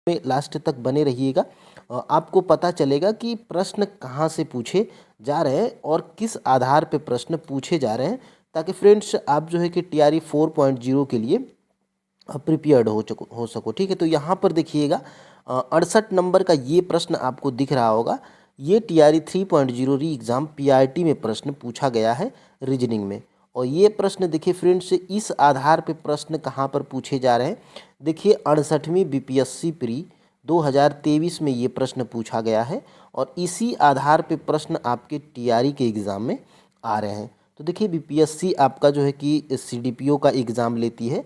में लास्ट तक बने रहिएगा। आपको पता चलेगा कि प्रश्न कहाँ से पूछे जा रहे हैं और किस आधार पे प्रश्न पूछे जा रहे हैं, ताकि फ्रेंड्स आप जो है कि TRE 4.0 के लिए प्रिपेयर्ड हो सको। ठीक है, तो यहाँ पर देखिएगा 68 नंबर का ये प्रश्न आपको दिख रहा होगा। ये TRE 3.0 री एग्ज़ाम PRT में प्रश्न पूछा गया है रीजनिंग में। और ये प्रश्न देखिए फ्रेंड्स, इस आधार पे प्रश्न कहाँ पर पूछे जा रहे हैं। देखिए 68वीं BPSC प्री 2023 में ये प्रश्न पूछा गया है और इसी आधार पे प्रश्न आपके TRE के एग्ज़ाम में आ रहे हैं। तो देखिए BPSC आपका जो है कि CDPO का एग्ज़ाम लेती है।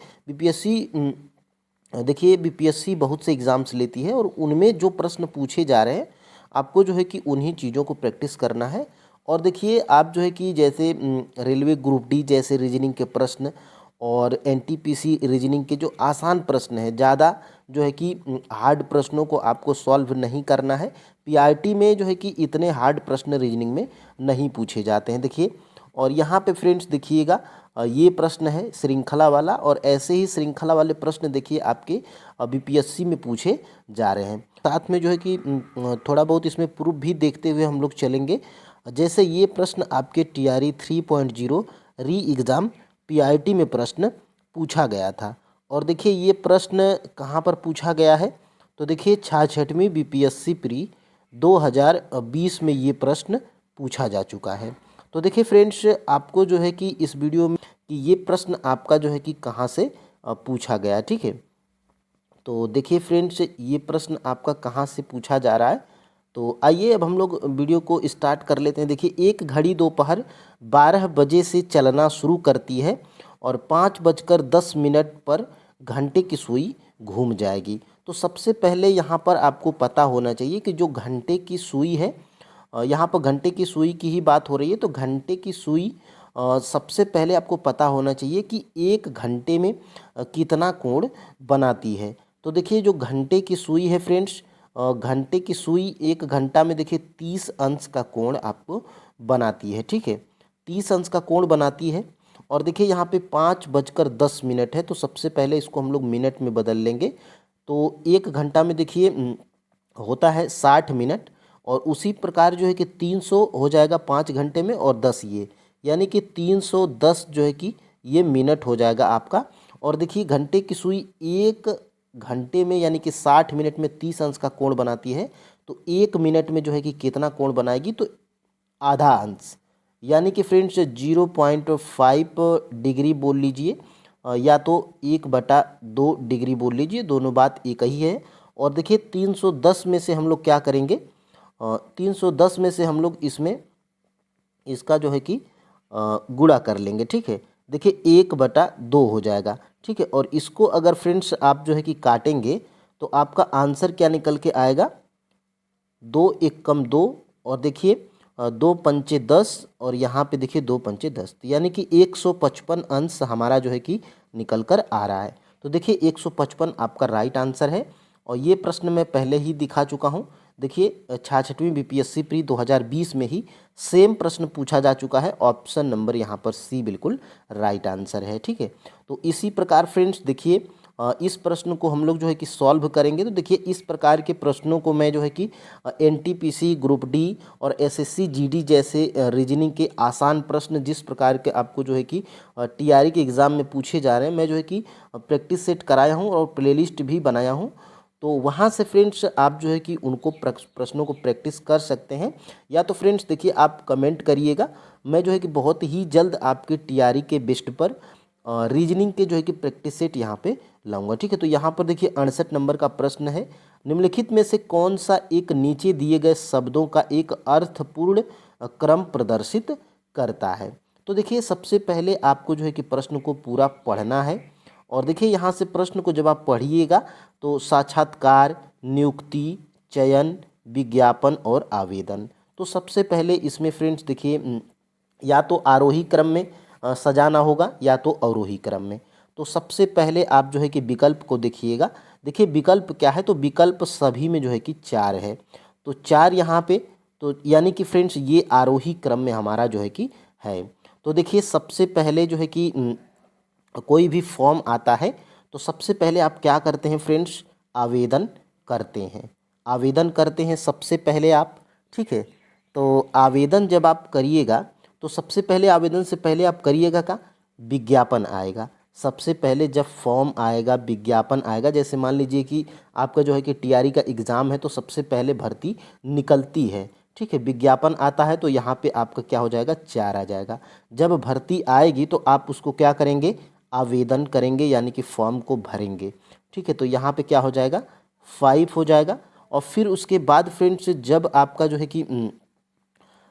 देखिए BPSC बहुत से एग्ज़ाम्स लेती है और उनमें जो प्रश्न पूछे जा रहे हैं आपको जो है कि उन्हीं चीज़ों को प्रैक्टिस करना है। और देखिए आप जो है कि जैसे रेलवे ग्रुप डी जैसे रीजनिंग के प्रश्न और NTPC रीजनिंग के जो आसान प्रश्न है, ज़्यादा जो है कि हार्ड प्रश्नों को आपको सॉल्व नहीं करना है। PRT में जो है कि इतने हार्ड प्रश्न रीजनिंग में नहीं पूछे जाते हैं। देखिए और यहाँ पे फ्रेंड्स देखिएगा ये प्रश्न है श्रृंखला वाला, और ऐसे ही श्रृंखला वाले प्रश्न देखिए आपके BPSC में पूछे जा रहे हैं। साथ में जो है कि थोड़ा बहुत इसमें प्रूफ भी देखते हुए हम लोग चलेंगे। जैसे ये प्रश्न आपके TRE 3.0 री एग्ज़ाम PRT में प्रश्न पूछा गया था। और देखिए ये प्रश्न कहाँ पर पूछा गया है, तो देखिए 66वीं BPSC प्री 2020 में ये प्रश्न पूछा जा चुका है। तो देखिए फ्रेंड्स आपको जो है कि इस वीडियो में कि ये प्रश्न आपका जो है कि कहाँ से पूछा गया, ठीक है। तो देखिए फ्रेंड्स ये प्रश्न आपका कहाँ से पूछा जा रहा है। तो आइए अब हम लोग वीडियो को स्टार्ट कर लेते हैं। देखिए एक घड़ी दोपहर 12 बजे से चलना शुरू करती है और 5:10 पर घंटे की सुई घूम जाएगी। तो सबसे पहले यहाँ पर आपको पता होना चाहिए कि जो घंटे की सुई है, यहाँ पर घंटे की सुई की ही बात हो रही है। तो घंटे की सुई सबसे पहले आपको पता होना चाहिए कि एक घंटे में कितना कोण बनाती है। तो देखिए जो घंटे की सुई है फ्रेंड्स, घंटे की सुई एक घंटा में देखिए 30 अंश का कोण आपको बनाती है, ठीक है। 30 अंश का कोण बनाती है। और देखिए यहाँ पे 5:10 है, तो सबसे पहले इसको हम लोग मिनट में बदल लेंगे। तो एक घंटा में देखिए होता है 60 मिनट, और उसी प्रकार जो है कि 300 हो जाएगा 5 घंटे में, और 10 ये, यानी कि 310 जो है कि ये मिनट हो जाएगा आपका। और देखिए घंटे की सुई एक घंटे में यानी कि 60 मिनट में 30 अंश का कोण बनाती है। तो एक मिनट में जो है कि कितना कोण बनाएगी, तो आधा अंश, यानी कि फ्रेंड्स 0.5 डिग्री बोल लीजिए, या तो 1/2 डिग्री बोल लीजिए, दोनों बात एक ही है। और देखिए 310 में से हम लोग क्या करेंगे, 310 में से हम लोग इसमें इसका जो है कि गुणा कर लेंगे, ठीक है। देखिए 1/2 हो जाएगा, ठीक है। और इसको अगर फ्रेंड्स आप जो है कि काटेंगे तो आपका आंसर क्या निकल के आएगा, 2 एक कम 2, और देखिए 2 पंचे 10, और यहाँ पे देखिए 2 पंचे 10, यानी कि 155 अंश हमारा जो है कि निकल कर आ रहा है। तो देखिए 155 आपका राइट आंसर है। और ये प्रश्न मैं पहले ही दिखा चुका हूँ। देखिए 66वीं BPSC प्री 2020 में ही सेम प्रश्न पूछा जा चुका है। ऑप्शन नंबर यहाँ पर C बिल्कुल राइट आंसर है, ठीक है। तो इसी प्रकार फ्रेंड्स देखिए इस प्रश्न को हम लोग जो है कि सॉल्व करेंगे। तो देखिए इस प्रकार के प्रश्नों को मैं जो है कि NTPC ग्रुप डी और SSC GD जैसे रीजनिंग के आसान प्रश्न जिस प्रकार के आपको जो है कि TRE के एग्ज़ाम में पूछे जा रहे हैं, मैं जो है कि प्रैक्टिस सेट कराया हूँ और प्लेलिस्ट भी बनाया हूँ। तो वहाँ से फ्रेंड्स आप जो है कि उनको प्रश्नों को प्रैक्टिस कर सकते हैं। या तो फ्रेंड्स देखिए आप कमेंट करिएगा, मैं जो है कि बहुत ही जल्द आपके TRE के बेस्ट पर रीजनिंग के जो है कि प्रैक्टिस सेट यहाँ पे लाऊंगा, ठीक है। तो यहाँ पर देखिए 68 नंबर का प्रश्न है, निम्नलिखित में से कौन सा एक नीचे दिए गए शब्दों का एक अर्थपूर्ण क्रम प्रदर्शित करता है। तो देखिए सबसे पहले आपको जो है कि प्रश्न को पूरा पढ़ना है। और देखिए यहाँ से प्रश्न को जब आप पढ़िएगा तो साक्षात्कार, नियुक्ति, चयन, विज्ञापन और आवेदन। तो सबसे पहले इसमें फ्रेंड्स देखिए या तो आरोही क्रम में सजाना होगा या तो अवरोही क्रम में। तो सबसे पहले आप जो है कि विकल्प को देखिएगा। देखिए विकल्प क्या है, तो विकल्प सभी में जो है कि 4 है। तो 4 यहाँ पे, तो यानी कि फ्रेंड्स ये आरोही क्रम में हमारा जो है कि है। तो देखिए सबसे पहले जो है कि कोई भी फॉर्म आता है तो सबसे पहले आप क्या करते हैं फ्रेंड्स, आवेदन करते हैं, आवेदन करते हैं सबसे पहले आप, ठीक है। तो आवेदन जब आप करिएगा तो सबसे पहले आवेदन से पहले आप करिएगा का विज्ञापन आएगा। सबसे पहले जब फॉर्म आएगा, विज्ञापन आएगा, जैसे मान लीजिए कि आपका जो है कि टीआरई का एग्ज़ाम है तो सबसे पहले भर्ती निकलती है, ठीक है। विज्ञापन आता है तो यहाँ पे आपका क्या हो जाएगा, 4 आ जाएगा। जब भर्ती आएगी तो आप उसको क्या करेंगे, आवेदन करेंगे, यानी कि फॉर्म को भरेंगे, ठीक है। तो यहाँ पे क्या हो जाएगा, 5 हो जाएगा। और फिर उसके बाद फ्रेंड्स जब आपका जो है कि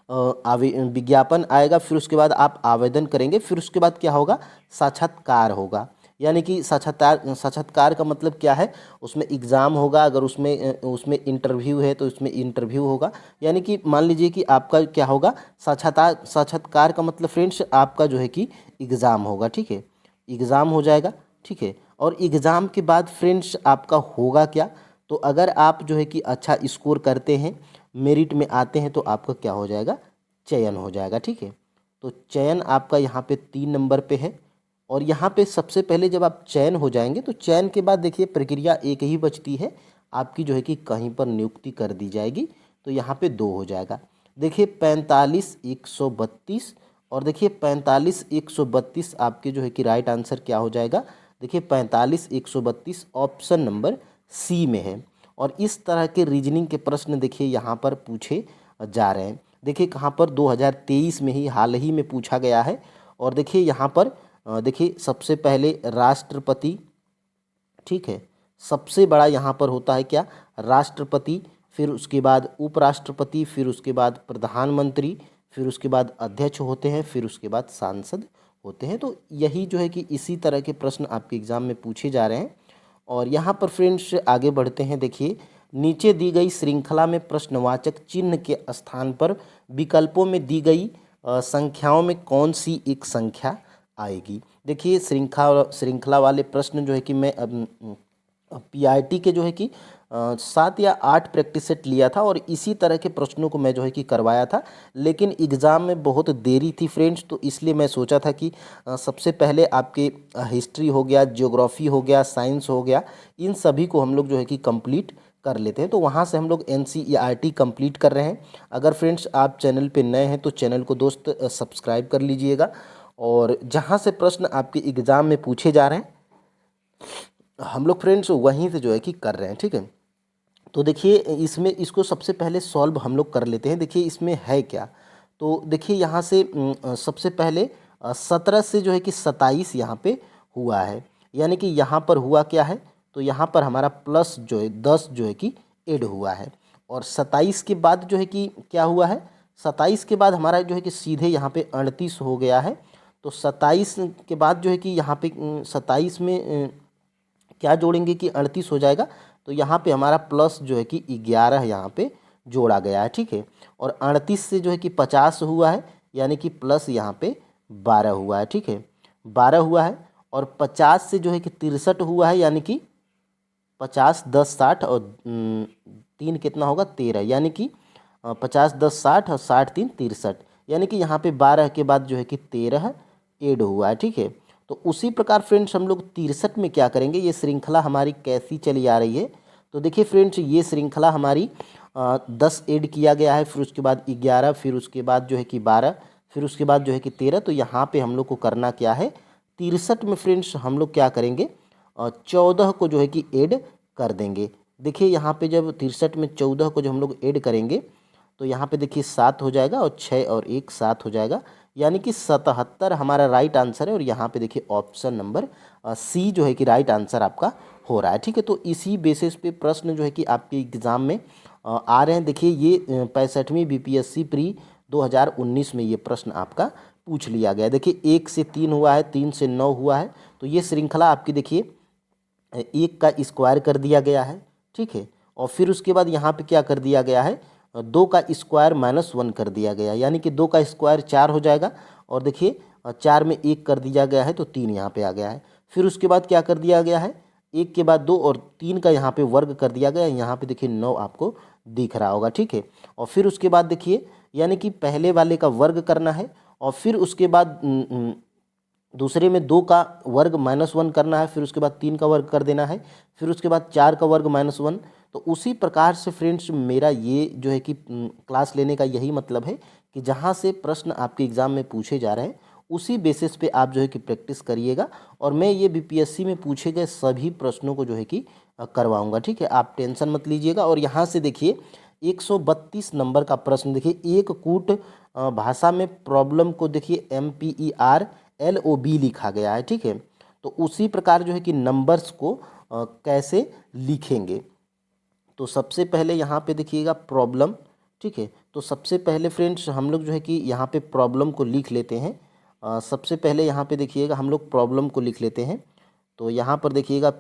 विज्ञापन आएगा, फिर उसके बाद आप आवेदन करेंगे, फिर उसके बाद क्या होगा, साक्षात्कार होगा। यानी कि साक्षात्कार का मतलब क्या है, उसमें एग्ज़ाम होगा, अगर उसमें इंटरव्यू है तो उसमें इंटरव्यू होगा। यानी कि मान लीजिए कि आपका क्या होगा, साक्षात्कार का मतलब फ्रेंड्स आपका जो है कि एग्ज़ाम होगा, ठीक है। एग्ज़ाम हो जाएगा, ठीक है। और एग्ज़ाम के बाद फ्रेंड्स आपका होगा क्या, तो अगर आप जो है कि अच्छा स्कोर करते हैं, मेरिट में आते हैं, तो आपका क्या हो जाएगा, चयन हो जाएगा, ठीक है। तो चयन आपका यहाँ पे 3 नंबर पे है। और यहाँ पे सबसे पहले जब आप चयन हो जाएंगे तो चयन के बाद देखिए प्रक्रिया एक ही बचती है, आपकी जो है कि कहीं पर नियुक्ति कर दी जाएगी, तो यहाँ पे 2 हो जाएगा। देखिए 45,132 और देखिए 45,132 आपके जो है कि राइट आंसर क्या हो जाएगा, देखिए 45,132 ऑप्शन नंबर सी में है। और इस तरह के रीजनिंग के प्रश्न देखिए यहाँ पर पूछे जा रहे हैं। देखिए कहाँ पर 2023 में ही हाल ही में पूछा गया है। और देखिए यहाँ पर देखिए सबसे पहले राष्ट्रपति, ठीक है, सबसे बड़ा यहाँ पर होता है क्या, राष्ट्रपति, फिर उसके बाद उपराष्ट्रपति, फिर उसके बाद प्रधानमंत्री, फिर उसके बाद अध्यक्ष होते हैं, फिर उसके बाद सांसद होते हैं। तो यही जो है कि इसी तरह के प्रश्न आपके एग्ज़ाम में पूछे जा रहे हैं। और यहाँ पर फ्रेंड्स आगे बढ़ते हैं। देखिए नीचे दी गई श्रृंखला में प्रश्नवाचक चिन्ह के स्थान पर विकल्पों में दी गई संख्याओं में कौन सी एक संख्या आएगी। देखिए श्रृंखला वाले प्रश्न जो है कि मैं पीआईटी के जो है कि 7 या 8 प्रैक्टिस सेट लिया था और इसी तरह के प्रश्नों को मैं जो है कि करवाया था, लेकिन एग्ज़ाम में बहुत देरी थी फ्रेंड्स, तो इसलिए मैं सोचा था कि सबसे पहले आपके हिस्ट्री हो गया, ज्योग्राफी हो गया, साइंस हो गया, इन सभी को हम लोग जो है कि कंप्लीट कर लेते हैं। तो वहाँ से हम लोग एनसीईआरटी कंप्लीट कर रहे हैं। अगर फ्रेंड्स आप चैनल पे नए हैं तो चैनल को दोस्त सब्सक्राइब कर लीजिएगा। और जहाँ से प्रश्न आपके एग्ज़ाम में पूछे जा रहे हैं हम लोग फ्रेंड्स वहीं से जो है कि कर रहे हैं, ठीक है। तो देखिए इसमें इसको सबसे पहले सॉल्व हम लोग कर लेते हैं। देखिए इसमें है क्या, तो देखिए यहाँ से सबसे पहले 17 से जो है कि 27 यहाँ पे हुआ है, यानी कि यहाँ पर हुआ क्या है, तो यहाँ पर हमारा प्लस जो है 10 जो है कि ऐड हुआ है। और 27 के बाद जो है कि क्या हुआ है, 27 के बाद हमारा जो है कि सीधे यहाँ पे 38 हो गया है। तो 27 के बाद जो है कि यहाँ पे 27 में क्या जोड़ेंगे कि 38 हो जाएगा, तो यहाँ पे हमारा प्लस जो है कि 11 यहाँ पे जोड़ा गया है, ठीक है। और 38 से जो है कि 50 हुआ है, यानी कि प्लस यहाँ पे 12 हुआ है, ठीक है, 12 हुआ है। और 50 से जो है कि 63 हुआ है, यानी कि 50 10 60 और 3 कितना होगा 13, यानी कि 50 10 60 और 60 3 63, यानी कि यहाँ पे 12 के बाद जो है कि 13 ऐड हुआ है, ठीक है। तो उसी प्रकार फ्रेंड्स हम लोग 63 में क्या करेंगे, ये श्रृंखला हमारी कैसी चली आ रही है, तो देखिए फ्रेंड्स ये श्रृंखला हमारी 10 ऐड किया गया है, फिर उसके बाद 11, फिर उसके बाद जो है कि 12, फिर उसके बाद जो है कि 13। तो यहाँ पे हम लोग को करना क्या है, 63 में फ्रेंड्स हम लोग क्या करेंगे, 14 को जो है कि ऐड कर देंगे। देखिए यहाँ पे जब 63 में 14 को जब हम लोग ऐड करेंगे तो यहाँ पे देखिए 7 हो जाएगा और 6 और 1 7 हो जाएगा, यानी कि 77 हमारा राइट आंसर है। और यहाँ पे देखिए ऑप्शन नंबर सी जो है कि राइट आंसर आपका हो रहा है, ठीक है। तो इसी बेसिस पे प्रश्न जो है कि आपके एग्ज़ाम में आ रहे हैं। देखिए ये 65वीं बीपीएससी प्री 2019 में ये प्रश्न आपका पूछ लिया गया है। देखिए 1 से 3 हुआ है, 3 से 9 हुआ है, तो ये श्रृंखला आपकी देखिए 1 का स्क्वायर कर दिया गया है, ठीक है। और फिर उसके बाद यहाँ पे क्या कर दिया गया है, 2 का स्क्वायर -1 कर दिया गया, यानी कि 2 का स्क्वायर 4 हो जाएगा। और देखिए 4 में 1 कर दिया गया है तो 3 यहाँ पे आ गया है। फिर उसके बाद क्या कर दिया गया है, 1 के बाद 2 और 3 का यहाँ पे वर्ग कर दिया गया है, यहाँ पे देखिए 9 आपको दिख रहा होगा, ठीक है। और फिर उसके बाद देखिए यानी कि पहले वाले का वर्ग करना है, और फिर उसके बाद दूसरे में 2 का वर्ग -1 करना है, फिर उसके बाद 3 का वर्ग कर देना है, फिर उसके बाद 4 का वर्ग -1, तो उसी प्रकार से फ्रेंड्स मेरा ये जो है कि क्लास लेने का यही मतलब है कि जहाँ से प्रश्न आपके एग्ज़ाम में पूछे जा रहे हैं उसी बेसिस पे आप जो है कि प्रैक्टिस करिएगा, और मैं ये बीपीएससी में पूछे गए सभी प्रश्नों को जो है कि करवाऊंगा। ठीक है, आप टेंशन मत लीजिएगा। और यहाँ से देखिए 132 नंबर का प्रश्न, देखिए एक कूट भाषा में प्रॉब्लम को देखिए MERLOB लिखा गया है। ठीक है, तो उसी प्रकार जो है कि नंबर्स को कैसे लिखेंगे, तो सबसे पहले यहाँ पे देखिएगा प्रॉब्लम। ठीक है, तो सबसे पहले फ्रेंड्स हम लोग जो है कि यहाँ पे प्रॉब्लम को लिख लेते हैं। सबसे पहले यहाँ पे देखिएगा हम लोग प्रॉब्लम को लिख लेते हैं। तो यहाँ पर देखिएगा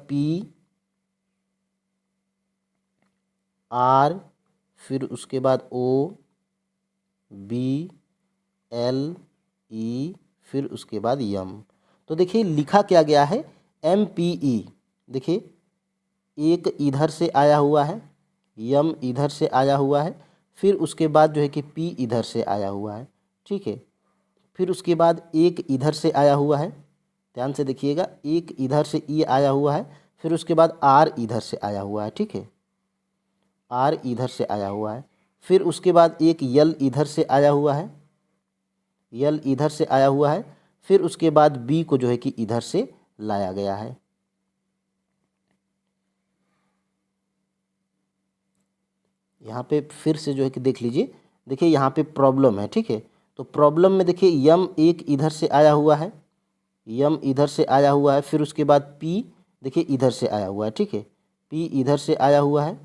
PR, फिर उसके बाद OBLE, फिर उसके बाद M। तो देखिए लिखा क्या गया है MPE। देखिए एक इधर से आया हुआ है, M इधर से आया हुआ है, फिर उसके बाद जो है कि P इधर से आया हुआ है। ठीक है, फिर उसके बाद एक इधर से आया हुआ है, ध्यान से देखिएगा, एक इधर से E आया हुआ है, फिर उसके बाद R इधर से आया हुआ है। ठीक है, R इधर से आया हुआ है, फिर उसके बाद एक L इधर से आया हुआ है, L इधर से आया हुआ है, फिर उसके बाद B को जो है कि इधर से लाया गया है। यहाँ पे फिर से जो है कि देख लीजिए, देखिए यहाँ पे प्रॉब्लम है। ठीक है, तो प्रॉब्लम में देखिए M एक इधर से आया हुआ है, M इधर से आया हुआ है, फिर उसके बाद P देखिए इधर से आया हुआ है। ठीक है, P इधर से आया हुआ है।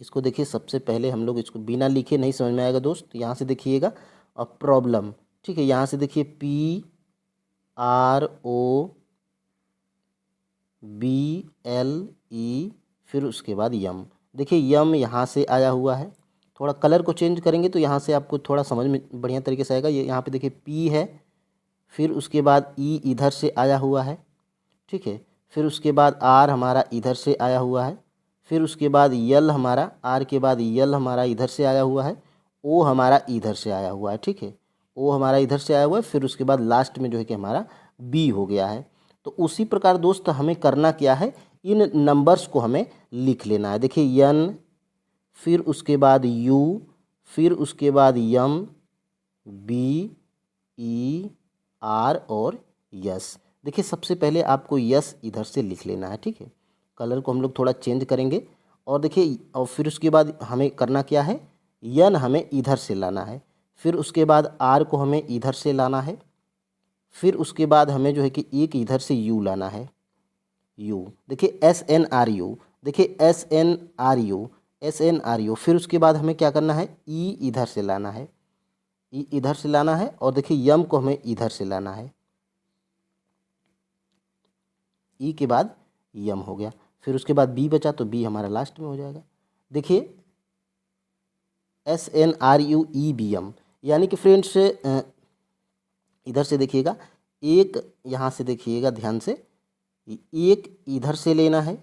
इसको देखिए सबसे पहले हम लोग इसको बिना लिखे नहीं समझ में आएगा दोस्त। यहाँ से देखिएगा अब प्रॉब्लम। ठीक है, यहाँ से देखिए PROBLE, फिर उसके बाद यम। देखिए यम यहाँ से आया हुआ है, थोड़ा कलर को चेंज करेंगे तो यहाँ से आपको थोड़ा समझ में बढ़िया तरीके से आएगा। ये यहाँ पे देखिए P है, फिर उसके बाद E इधर से आया हुआ है। ठीक है, फिर उसके बाद R हमारा इधर से आया हुआ है, फिर उसके बाद यल हमारा, R के बाद यल हमारा इधर से आया हुआ है, O हमारा इधर से आया हुआ है। ठीक है, O हमारा इधर से आया हुआ है, फिर उसके बाद लास्ट में जो है कि हमारा B हो गया है। तो उसी प्रकार दोस्त हमें करना क्या है, इन नंबर्स को हमें लिख लेना है। देखिए N, फिर उसके बाद U, फिर उसके बाद M, B, E, R और S। देखिए सबसे पहले आपको यस इधर से लिख लेना है। ठीक है, कलर को हम लोग थोड़ा चेंज करेंगे, और देखिए और फिर उसके बाद हमें करना क्या है, यन हमें इधर से लाना है, फिर उसके बाद आर को हमें इधर से लाना है, फिर उसके बाद हमें जो है कि एक इधर से यू लाना है, यू। देखिए SNRU, देखिए SNRU, फिर उसके बाद हमें क्या करना है, ई इधर से लाना है, ई इधर से लाना है, और देखिए यम को हमें इधर से लाना है, ई के बाद यम हो गया, फिर उसके बाद बी बचा तो बी हमारा लास्ट में हो जाएगा। देखिए SNRUEBM, यानी कि फ्रेंड्स इधर से देखिएगा, एक यहाँ से देखिएगा ध्यान से, एक इधर से लेना है,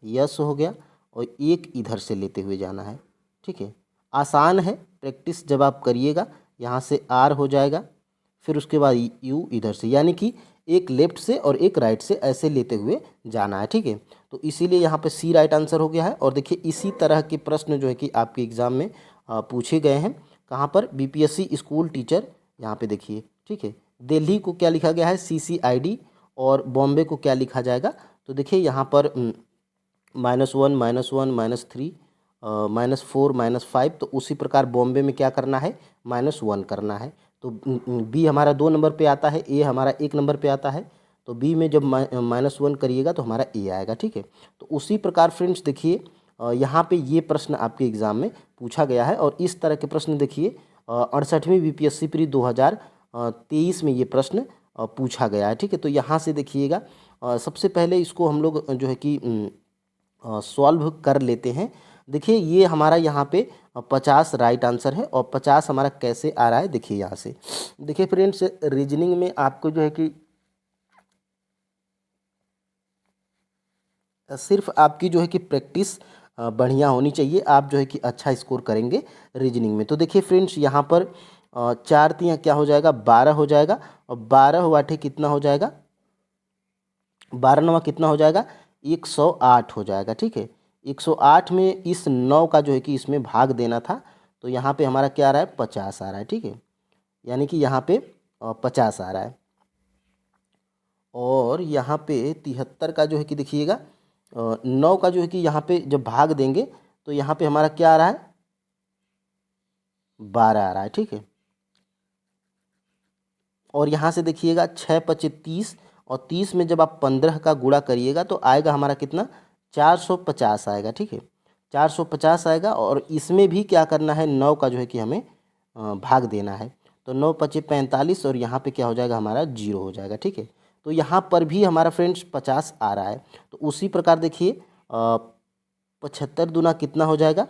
यस हो गया, और एक इधर से लेते हुए जाना है। ठीक है, आसान है, प्रैक्टिस जब आप करिएगा, यहाँ से आर हो जाएगा, फिर उसके बाद यू इधर से, यानी कि एक लेफ्ट से और एक राइट से ऐसे लेते हुए जाना है। ठीक है, तो इसीलिए यहाँ पे सी राइट आंसर हो गया है। और देखिए इसी तरह के प्रश्न जो है कि आपके एग्ज़ाम में पूछे गए हैं, कहाँ पर, बीपीएससी स्कूल टीचर, यहाँ पे देखिए। ठीक है, दिल्ली को क्या लिखा गया है, CCID, और बॉम्बे को क्या लिखा जाएगा, तो देखिए यहाँ पर -1, -1, -3, -4, -5, तो उसी प्रकार बॉम्बे में क्या करना है, -1 करना है। तो बी हमारा 2 नंबर पे आता है, ए हमारा 1 नंबर पे आता है, तो बी में जब -1 करिएगा तो हमारा ए आएगा। ठीक है, तो उसी प्रकार फ्रेंड्स देखिए यहाँ पे ये प्रश्न आपके एग्ज़ाम में पूछा गया है, और इस तरह के प्रश्न देखिए 68वीं बीपीएससी प्री 2023 में ये प्रश्न पूछा गया है। ठीक है, तो यहाँ से देखिएगा सबसे पहले इसको हम लोग जो है कि सॉल्व कर लेते हैं। देखिए ये हमारा यहाँ पे 50 राइट आंसर है, और 50 हमारा कैसे आ रहा है, देखिए यहाँ से। देखिए फ्रेंड्स रीजनिंग में आपको जो है कि सिर्फ आपकी जो है कि प्रैक्टिस बढ़िया होनी चाहिए, आप जो है कि अच्छा स्कोर करेंगे रीजनिंग में। तो देखिए फ्रेंड्स यहाँ पर 4 3 क्या हो जाएगा, 12 हो जाएगा, और 12 वाटे कितना हो जाएगा, 12 9 कितना हो जाएगा, 108 हो जाएगा। ठीक है, 108 में इस 9 का जो है कि इसमें भाग देना था, तो यहाँ पे हमारा क्या आ रहा है, 50 आ रहा है। ठीक है, यानी कि यहाँ पे 50 आ रहा है। और यहाँ पे 73 का जो है कि देखिएगा 9 का जो है कि यहाँ पे जब भाग देंगे तो यहाँ पे हमारा क्या आ रहा है, 12 आ रहा है। ठीक है, और यहाँ से देखिएगा 6 पचे 30, और 30 में जब आप 15 का गुणा करिएगा तो आएगा हमारा कितना, 450 आएगा। ठीक है, 450 आएगा। और इसमें भी क्या करना है, 9 का जो है कि हमें भाग देना है। तो 9 पचे 45, और यहाँ पे क्या हो जाएगा, हमारा 0 हो जाएगा। ठीक है, तो यहाँ पर भी हमारा फ्रेंड्स 50 आ रहा है। तो उसी प्रकार देखिए 75 दूना कितना हो जाएगा,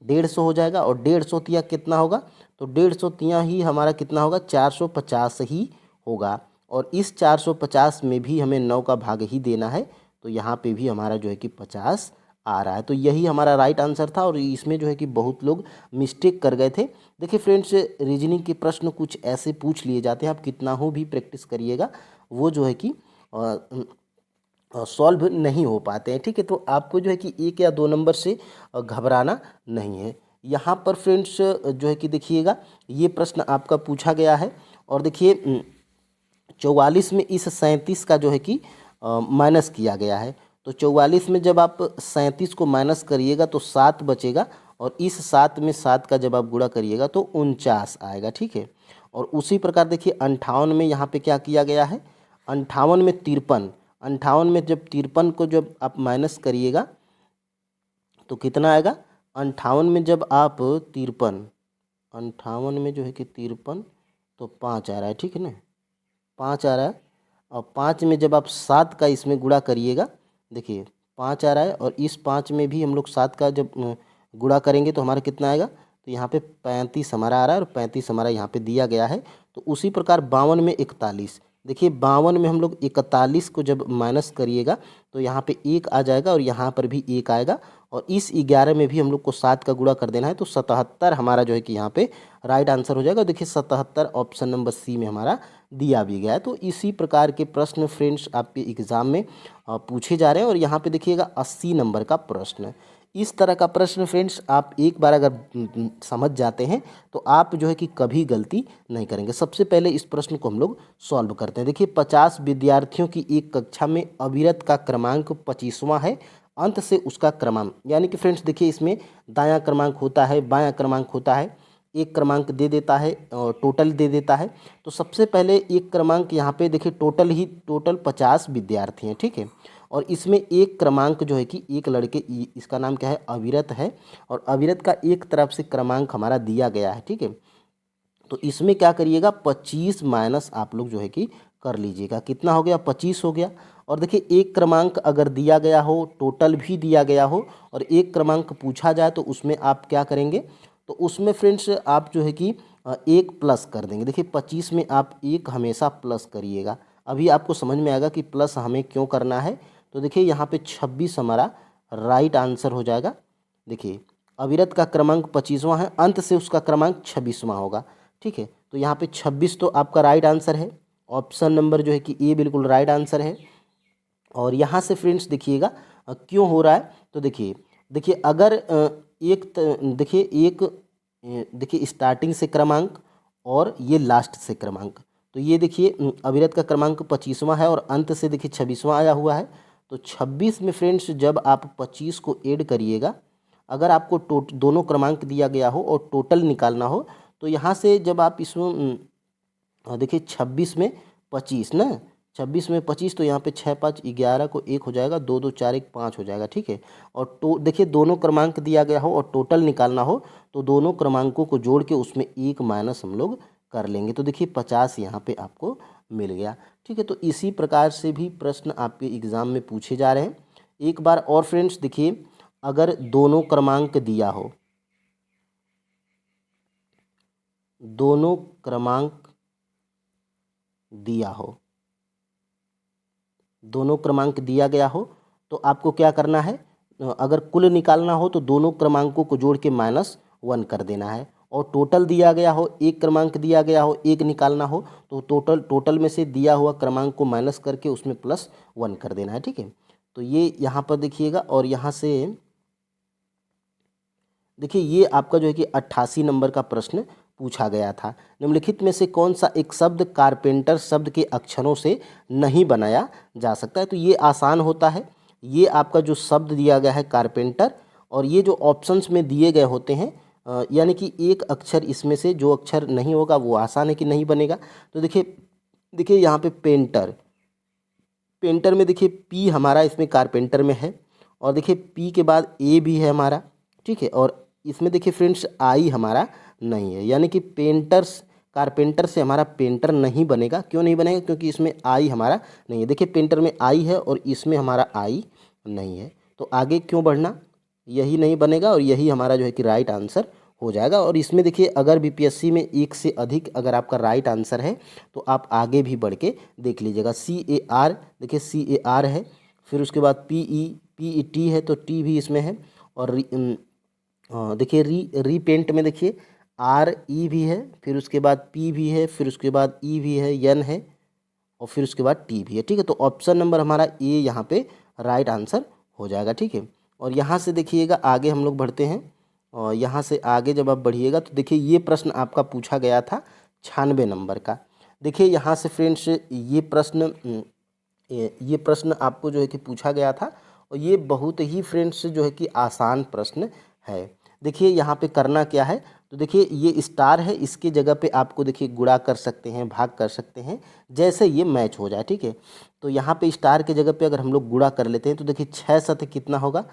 150 हो जाएगा। और 150 तिया कितना होगा, तो 150 तिया ही हमारा कितना होगा, 450 ही होगा। और इस 450 में भी हमें 9 का भाग ही देना है, तो यहाँ पे भी हमारा जो है कि 50 आ रहा है। तो यही हमारा राइट आंसर था। और इसमें जो है कि बहुत लोग मिस्टेक कर गए थे। देखिए फ्रेंड्स, रीजनिंग के प्रश्न कुछ ऐसे पूछ लिए जाते हैं, आप कितना हो भी प्रैक्टिस करिएगा वो जो है कि सॉल्व नहीं हो पाते हैं। ठीक है, तो आपको जो है कि 1 या 2 नंबर से घबराना नहीं है। यहाँ पर फ्रेंड्स जो है कि देखिएगा ये प्रश्न आपका पूछा गया है। और देखिए 44 में इस 37 का जो है कि माइनस किया गया है। तो 44 में जब आप 37 को माइनस करिएगा तो 7 बचेगा, और इस 7 में 7 का जब आप गुणा करिएगा तो 49 आएगा। ठीक है, और उसी प्रकार देखिए 58 में यहाँ पे क्या किया गया है, 58 में 53, 58 में जब 53 को जब आप माइनस करिएगा तो कितना आएगा, 58 में जब आप 53, 58 में जो है कि 53 तो 5 आ रहा है। ठीक है ना, 5 आ रहा है। और 5 में जब आप 7 का इसमें गुणा करिएगा, देखिए 5 आ रहा है, और इस 5 में भी हम लोग 7 का जब गुणा करेंगे तो हमारा कितना आएगा, तो यहाँ पे 35 हमारा आ रहा है, और 35 हमारा यहाँ पे दिया गया है। तो उसी प्रकार 52 में 41, देखिए 52 में हम लोग 41 को जब माइनस करिएगा तो यहाँ पे 1 आ जाएगा, और यहाँ पर भी 1 आएगा। और इस 11 में भी हम लोग को 7 का गुणा कर देना है, तो 77 हमारा जो है कि यहाँ पे राइट आंसर हो जाएगा। देखिए 77 ऑप्शन नंबर सी में हमारा दिया भी गया है। तो इसी प्रकार के प्रश्न फ्रेंड्स आपके एग्ज़ाम में पूछे जा रहे हैं। और यहाँ पे देखिएगा 80 नंबर का प्रश्न, इस तरह का प्रश्न फ्रेंड्स आप एक बार अगर समझ जाते हैं तो आप जो है कि कभी गलती नहीं करेंगे। सबसे पहले इस प्रश्न को हम लोग सॉल्व करते हैं। देखिए 50 विद्यार्थियों की एक कक्षा में अविरत का क्रमांक 25वां है, अंत से उसका क्रमांक, यानी कि फ्रेंड्स देखिए इसमें दायां क्रमांक होता है, बायां क्रमांक होता है, एक क्रमांक दे देता है और टोटल दे देता है। तो सबसे पहले एक क्रमांक यहाँ पे देखिए टोटल 50 विद्यार्थी हैं। ठीक है, और इसमें एक क्रमांक जो है कि एक लड़के, इसका नाम क्या है, अविरत है, और अविरत का एक तरफ से क्रमांक हमारा दिया गया है। ठीक है, तो इसमें क्या करिएगा, 25 माइनस आप लोग जो है कि कर लीजिएगा, कितना हो गया, 25 हो गया। और देखिए एक क्रमांक अगर दिया गया हो, टोटल भी दिया गया हो, और एक क्रमांक पूछा जाए तो उसमें आप क्या करेंगे, तो उसमें फ्रेंड्स आप जो है कि एक प्लस कर देंगे। देखिए 25 में आप एक हमेशा प्लस करिएगा, अभी आपको समझ में आएगा कि प्लस हमें क्यों करना है। तो देखिए यहाँ पे 26 हमारा राइट आंसर हो जाएगा। देखिए अविरत का क्रमांक 25वां है, अंत से उसका क्रमांक 26वां होगा। ठीक है, तो यहाँ पे 26 तो आपका राइट आंसर है, ऑप्शन नंबर जो है कि ए बिल्कुल राइट आंसर है। और यहाँ से फ्रेंड्स देखिएगा क्यों हो रहा है, तो देखिए अगर देखिए स्टार्टिंग से क्रमांक और ये लास्ट से क्रमांक, तो ये देखिए अविरत का क्रमांक 25वां है और अंत से देखिए 26वां आया हुआ है। तो 26 में फ्रेंड्स जब आप 25 को ऐड करिएगा, अगर आपको दोनों क्रमांक दिया गया हो और टोटल निकालना हो, तो यहाँ से जब आप इसमें देखिए 26 में 25 ना, 26 में 25, तो यहाँ पे 6 5 11 को 1 हो जाएगा, 2 2 4 1 5 हो जाएगा। ठीक है, और देखिए दोनों क्रमांक दिया गया हो और टोटल निकालना हो तो दोनों क्रमांकों को जोड़ के उसमें एक माइनस हम लोग कर लेंगे, तो देखिए 50 यहाँ पे आपको मिल गया। ठीक है, तो इसी प्रकार से भी प्रश्न आपके एग्ज़ाम में पूछे जा रहे हैं। एक बार और फ्रेंड्स देखिए, अगर दोनों क्रमांक दिया हो, दोनों क्रमांक दिया हो, दोनों क्रमांक दिया गया हो, तो आपको क्या करना है, अगर कुल निकालना हो तो दोनों क्रमांकों को जोड़ के -1 कर देना है। और टोटल दिया गया हो, एक क्रमांक दिया गया हो, एक निकालना हो, तो टोटल में से दिया हुआ क्रमांक को माइनस करके उसमें +1 कर देना है। ठीक है, तो ये यहाँ पर देखिएगा, और यहाँ से देखिए ये आपका जो है कि 88 नंबर का प्रश्न पूछा गया था। निम्नलिखित में से कौन सा एक शब्द कारपेंटर शब्द के अक्षरों से नहीं बनाया जा सकता है? तो ये आसान होता है। ये आपका जो शब्द दिया गया है कारपेंटर, और ये जो ऑप्शंस में दिए गए होते हैं, यानी कि एक अक्षर इसमें से जो अक्षर नहीं होगा वो आसान है कि नहीं बनेगा। तो देखिए देखिए यहाँ पे पेंटर, पेंटर में देखिए पी हमारा इसमें कारपेंटर में है, और देखिए पी के बाद ए भी है हमारा, ठीक है, और इसमें देखिए फ्रेंड्स आई हमारा नहीं है, यानी कि पेंटर्स कारपेंटर से हमारा पेंटर नहीं बनेगा। क्यों नहीं बनेगा? क्योंकि इसमें आई हमारा नहीं है। देखिए पेंटर में आई है और इसमें हमारा आई नहीं है, तो आगे क्यों बढ़ना, यही नहीं बनेगा, और यही हमारा जो है कि राइट आंसर हो जाएगा। और इसमें देखिए अगर बीपीएससी में एक से अधिक अगर आपका राइट आंसर है तो आप आगे भी बढ़ के देख लीजिएगा। CAR, देखिए CAR है, फिर उसके बाद PET है, तो टी भी इसमें है, और देखिए रीपेंट में देखिए RE भी है, फिर उसके बाद P भी है, फिर उसके बाद E भी है, N है, और फिर उसके बाद T भी है, ठीक है। तो ऑप्शन नंबर हमारा ए यहाँ पे राइट आंसर हो जाएगा, ठीक है। और यहाँ से देखिएगा आगे हम लोग बढ़ते हैं, और यहाँ से आगे जब आप बढ़िएगा तो देखिए ये प्रश्न आपका पूछा गया था 96 नंबर का। देखिए यहाँ से फ्रेंड्स ये प्रश्न आपको जो है कि पूछा गया था, और ये बहुत ही फ्रेंड्स जो है कि आसान प्रश्न है। देखिए यहाँ पे करना क्या है, तो देखिए ये स्टार है, इसके जगह पे आपको देखिए गुणा कर सकते हैं, भाग कर सकते हैं, जैसे ये मैच हो जाए, ठीक है। तो यहाँ पे स्टार के जगह पे अगर हम लोग गुणा कर लेते हैं तो देखिए 6 7 कितना होगा,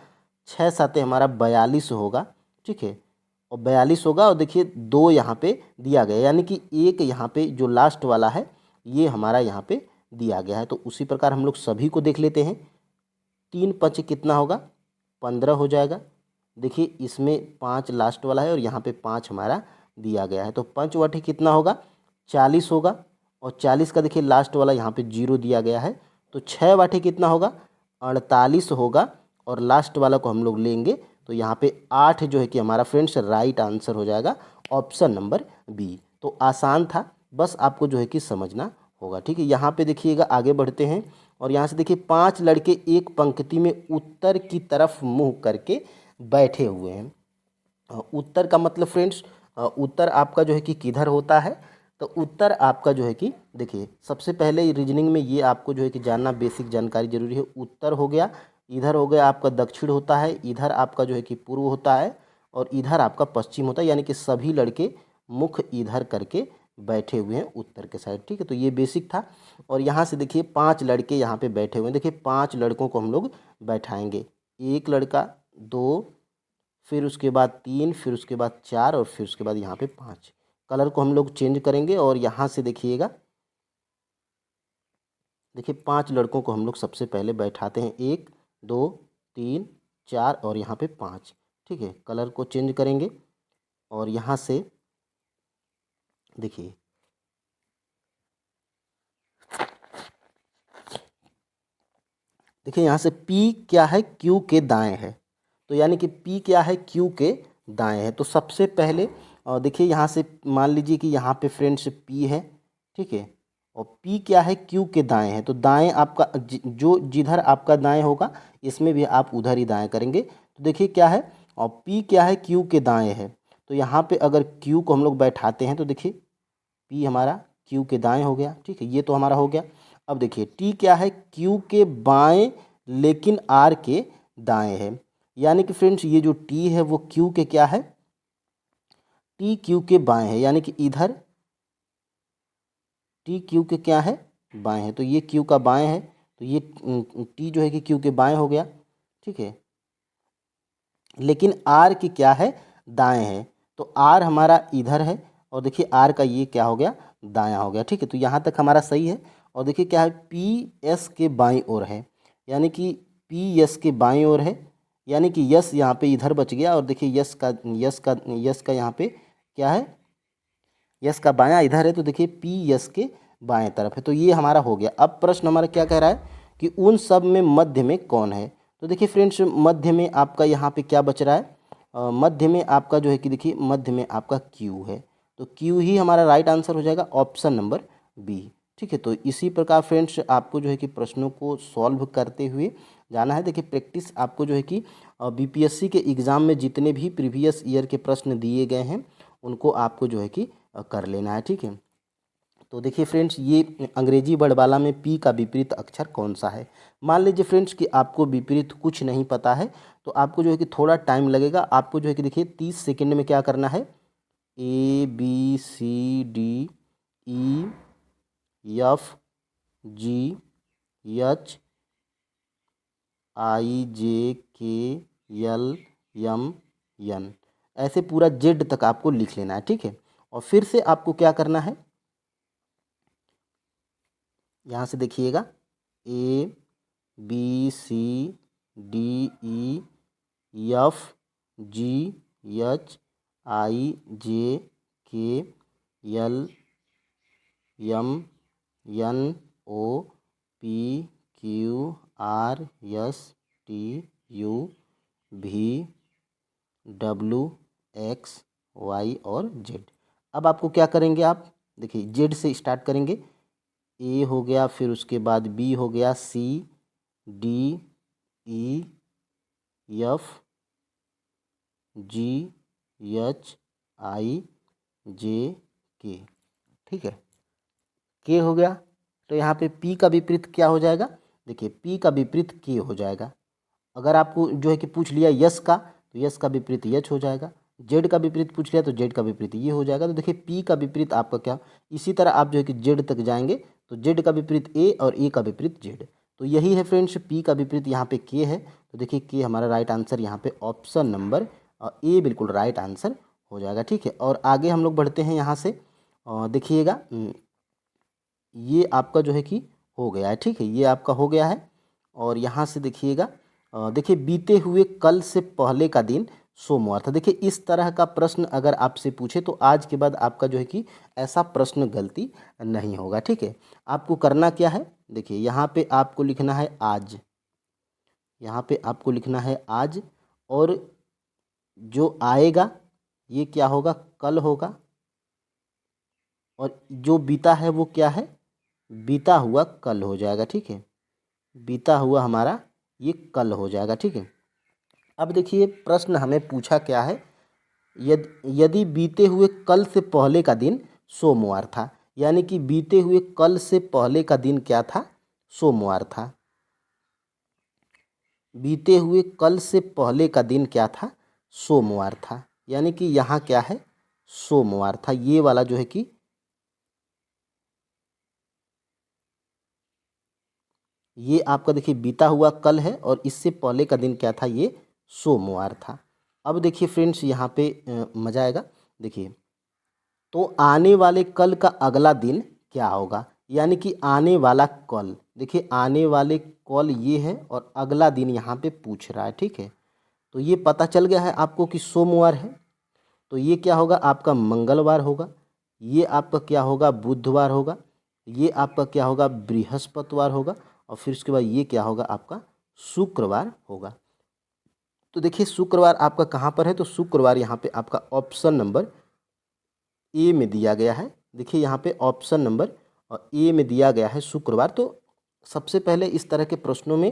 6 7 हमारा 42 होगा, ठीक है, और 42 होगा, और देखिए 2 यहाँ पे दिया गया, यानी कि एक यहाँ पे जो लास्ट वाला है ये हमारा यहाँ पे दिया गया है। तो उसी प्रकार हम लोग सभी को देख लेते हैं। 3 5 कितना होगा, 15 हो जाएगा। देखिए इसमें 5 लास्ट वाला है और यहाँ पे 5 हमारा दिया गया है, तो 5 वाटे कितना होगा, 40 होगा, और 40 का देखिए लास्ट वाला यहाँ पे 0 दिया गया है, तो 6 वाटे कितना होगा, 48 होगा, और लास्ट वाला को हम लोग लेंगे तो यहाँ पे 8 जो है कि हमारा फ्रेंड्स राइट आंसर हो जाएगा, ऑप्शन नंबर बी। तो आसान था, बस आपको जो है कि समझना होगा, ठीक है। यहाँ पे देखिएगा आगे बढ़ते हैं, और यहाँ से देखिए 5 लड़के एक पंक्ति में उत्तर की तरफ मुँह करके बैठे हुए हैं। उत्तर का मतलब फ्रेंड्स, उत्तर आपका जो है कि किधर होता है, तो उत्तर आपका जो है कि देखिए सबसे पहले रीजनिंग में ये आपको जो है कि जानना बेसिक जानकारी जरूरी है। उत्तर हो गया, इधर हो गया आपका दक्षिण होता है, इधर आपका जो है कि पूर्व होता है, और इधर आपका पश्चिम होता है, यानी कि सभी लड़के मुख इधर करके बैठे हुए हैं उत्तर के साइड, ठीक है। तो ये बेसिक था। और यहाँ से देखिए 5 लड़के यहाँ पे बैठे हुए हैं, देखिए 5 लड़कों को हम लोग बैठाएंगे, एक लड़का, 2, फिर उसके बाद 3, फिर उसके बाद 4, और फिर उसके बाद यहाँ पे 5। कलर को हम लोग चेंज करेंगे, और यहाँ से देखिएगा देखिए 5 लड़कों को हम लोग सबसे पहले बैठाते हैं, 1 2 3 4 और यहाँ पे 5, ठीक है। कलर को चेंज करेंगे, और यहाँ से देखिए यहाँ से P क्या है, Q के दाएं है, तो यानी कि P क्या है, Q के दाएं है। तो सबसे पहले देखिए यहाँ से मान लीजिए कि यहाँ पे फ्रेंड्स P है, ठीक है, और P क्या है, Q के दाएं है, तो दाएं आपका जो जिधर आपका दाएं होगा इसमें भी आप उधर ही दाएं करेंगे। तो देखिए क्या है, और P क्या है, Q के दाएं है, तो यहाँ पे अगर Q को हम लोग बैठाते हैं तो देखिए P हमारा Q के दाएं हो गया, ठीक है, ये तो हमारा हो गया। अब देखिए T क्या है, Q के बाएं लेकिन R के दाएं है, यानी कि फ्रेंड्स ये जो T है वो Q के क्या है, T Q के बाएं है, यानी कि इधर T Q के क्या है, बाएं है, तो ये Q का बाएं है, तो ये T जो है कि Q के बाएं हो गया, ठीक है, लेकिन R की क्या है, दाएं है, तो R हमारा इधर है, और देखिए R का ये क्या हो गया, दायां हो गया, ठीक है। तो यहाँ तक हमारा सही है। और देखिए क्या है, P S के बाईं ओर है, यानी कि P S के बाईं ओर है, यानी कि यस यहाँ पे इधर बच गया, और देखिए यस का यहाँ पे क्या है, यस का बायां इधर है, तो देखिए P यस के बाएं तरफ है, तो ये हमारा हो गया। अब प्रश्न हमारा क्या कह रहा है कि उन सब में मध्य में कौन है, तो देखिए फ्रेंड्स मध्य में आपका यहाँ पे क्या बच रहा है, मध्य में आपका जो है कि देखिए मध्य में आपका Q है, तो Q ही हमारा राइट आंसर हो जाएगा, ऑप्शन नंबर बी। ठीक है। तो इसी प्रकार फ्रेंड्स आपको जो है कि प्रश्नों को सॉल्व करते हुए जाना है। देखिए प्रैक्टिस आपको जो है कि बीपीएससी के एग्ज़ाम में जितने भी प्रीवियस ईयर के प्रश्न दिए गए हैं उनको आपको जो है कि कर लेना है, ठीक है। तो देखिए फ्रेंड्स, ये अंग्रेजी वर्णमाला में पी का विपरीत अक्षर कौन सा है। मान लीजिए फ्रेंड्स कि आपको विपरीत कुछ नहीं पता है, तो आपको जो है कि थोड़ा टाइम लगेगा। आपको जो है कि देखिए 30 सेकंड में क्या करना है, A B C D E F G H I J K L M N, ऐसे पूरा जेड तक आपको लिख लेना है, ठीक है। और फिर से आपको क्या करना है, यहाँ से देखिएगा A B C D E F G H I J K L M N O P Q R S T U V W X Y और जेड। अब आपको क्या करेंगे, आप देखिए जेड से स्टार्ट करेंगे, ए हो गया, फिर उसके बाद बी हो गया, C D E F G H I J K, ठीक है। के हो गया, तो यहाँ पे पी का विपरीत क्या हो जाएगा, देखिए पी का विपरीत के हो जाएगा। अगर आपको जो है कि पूछ लिया यस का, तो यस का विपरीत यच हो जाएगा। जेड का विपरीत पूछ लिया तो जेड का विपरीत ये हो जाएगा। तो देखिए पी का विपरीत आपका क्या, इसी तरह आप जो है कि जेड तक जाएंगे तो जेड का विपरीत ए और ए का विपरीत जेड। तो यही है फ्रेंड्स, पी का विपरीत यहाँ पे के है। तो देखिए के हमारा राइट आंसर यहाँ पे ऑप्शन नंबर ए बिल्कुल राइट आंसर हो जाएगा, ठीक है। और आगे हम लोग बढ़ते हैं यहाँ से, देखिएगा ये आपका जो है कि हो गया है, ठीक है, ये आपका हो गया है। और यहाँ से देखिएगा, देखिए बीते हुए कल से पहले का दिन सोमवार था। देखिए इस तरह का प्रश्न अगर आपसे पूछे तो आज के बाद आपका जो है कि ऐसा प्रश्न गलती नहीं होगा, ठीक है। आपको करना क्या है, देखिए यहाँ पे आपको लिखना है आज, यहाँ पे आपको लिखना है आज, और जो आएगा ये क्या होगा, कल होगा, और जो बीता है वो क्या है, बीता हुआ कल हो जाएगा, ठीक है। बीता हुआ हमारा ये कल हो जाएगा, ठीक है। अब देखिए प्रश्न हमें पूछा क्या है, यदि बीते हुए कल से पहले का दिन सोमवार था, यानी कि बीते हुए कल से पहले का दिन क्या था, सोमवार था। बीते हुए कल से पहले का दिन क्या था, सोमवार था, यानी कि यहाँ क्या है, सोमवार था। ये वाला जो है कि ये आपका देखिए बीता हुआ कल है, और इससे पहले का दिन क्या था, ये सोमवार था। अब देखिए फ्रेंड्स यहाँ पे मज़ा आएगा। देखिए तो आने वाले कल का अगला दिन क्या होगा, यानी कि आने वाला कल, देखिए आने वाले कल ये है और अगला दिन यहाँ पे पूछ रहा है, ठीक है। तो ये पता चल गया है आपको कि सोमवार है, तो ये क्या होगा, आपका मंगलवार होगा, ये आपका क्या होगा, बुधवार होगा, ये आपका क्या होगा, बृहस्पतिवार होगा, और फिर उसके बाद ये क्या होगा, आपका शुक्रवार होगा। तो देखिए शुक्रवार आपका कहाँ पर है, तो शुक्रवार यहाँ पे आपका ऑप्शन नंबर ए में दिया गया है। देखिए यहाँ पे ऑप्शन नंबर ए में दिया गया है शुक्रवार। तो सबसे पहले इस तरह के प्रश्नों में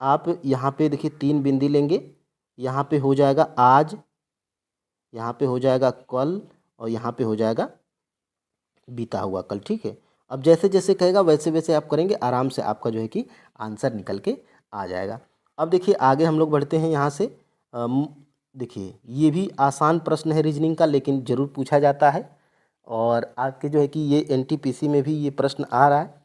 आप यहाँ पे देखिए 3 बिंदी लेंगे, यहाँ पे हो जाएगा आज, यहाँ पे हो जाएगा कल, और यहाँ पे हो जाएगा बीता हुआ कल, ठीक है। अब जैसे जैसे कहेगा वैसे वैसे आप करेंगे, आराम से आपका जो है कि आंसर निकल के आ जाएगा। अब देखिए आगे हम लोग बढ़ते हैं यहाँ से। देखिए ये भी आसान प्रश्न है रीजनिंग का, लेकिन ज़रूर पूछा जाता है, और आपके जो है कि ये एनटीपीसी में भी ये प्रश्न आ रहा है।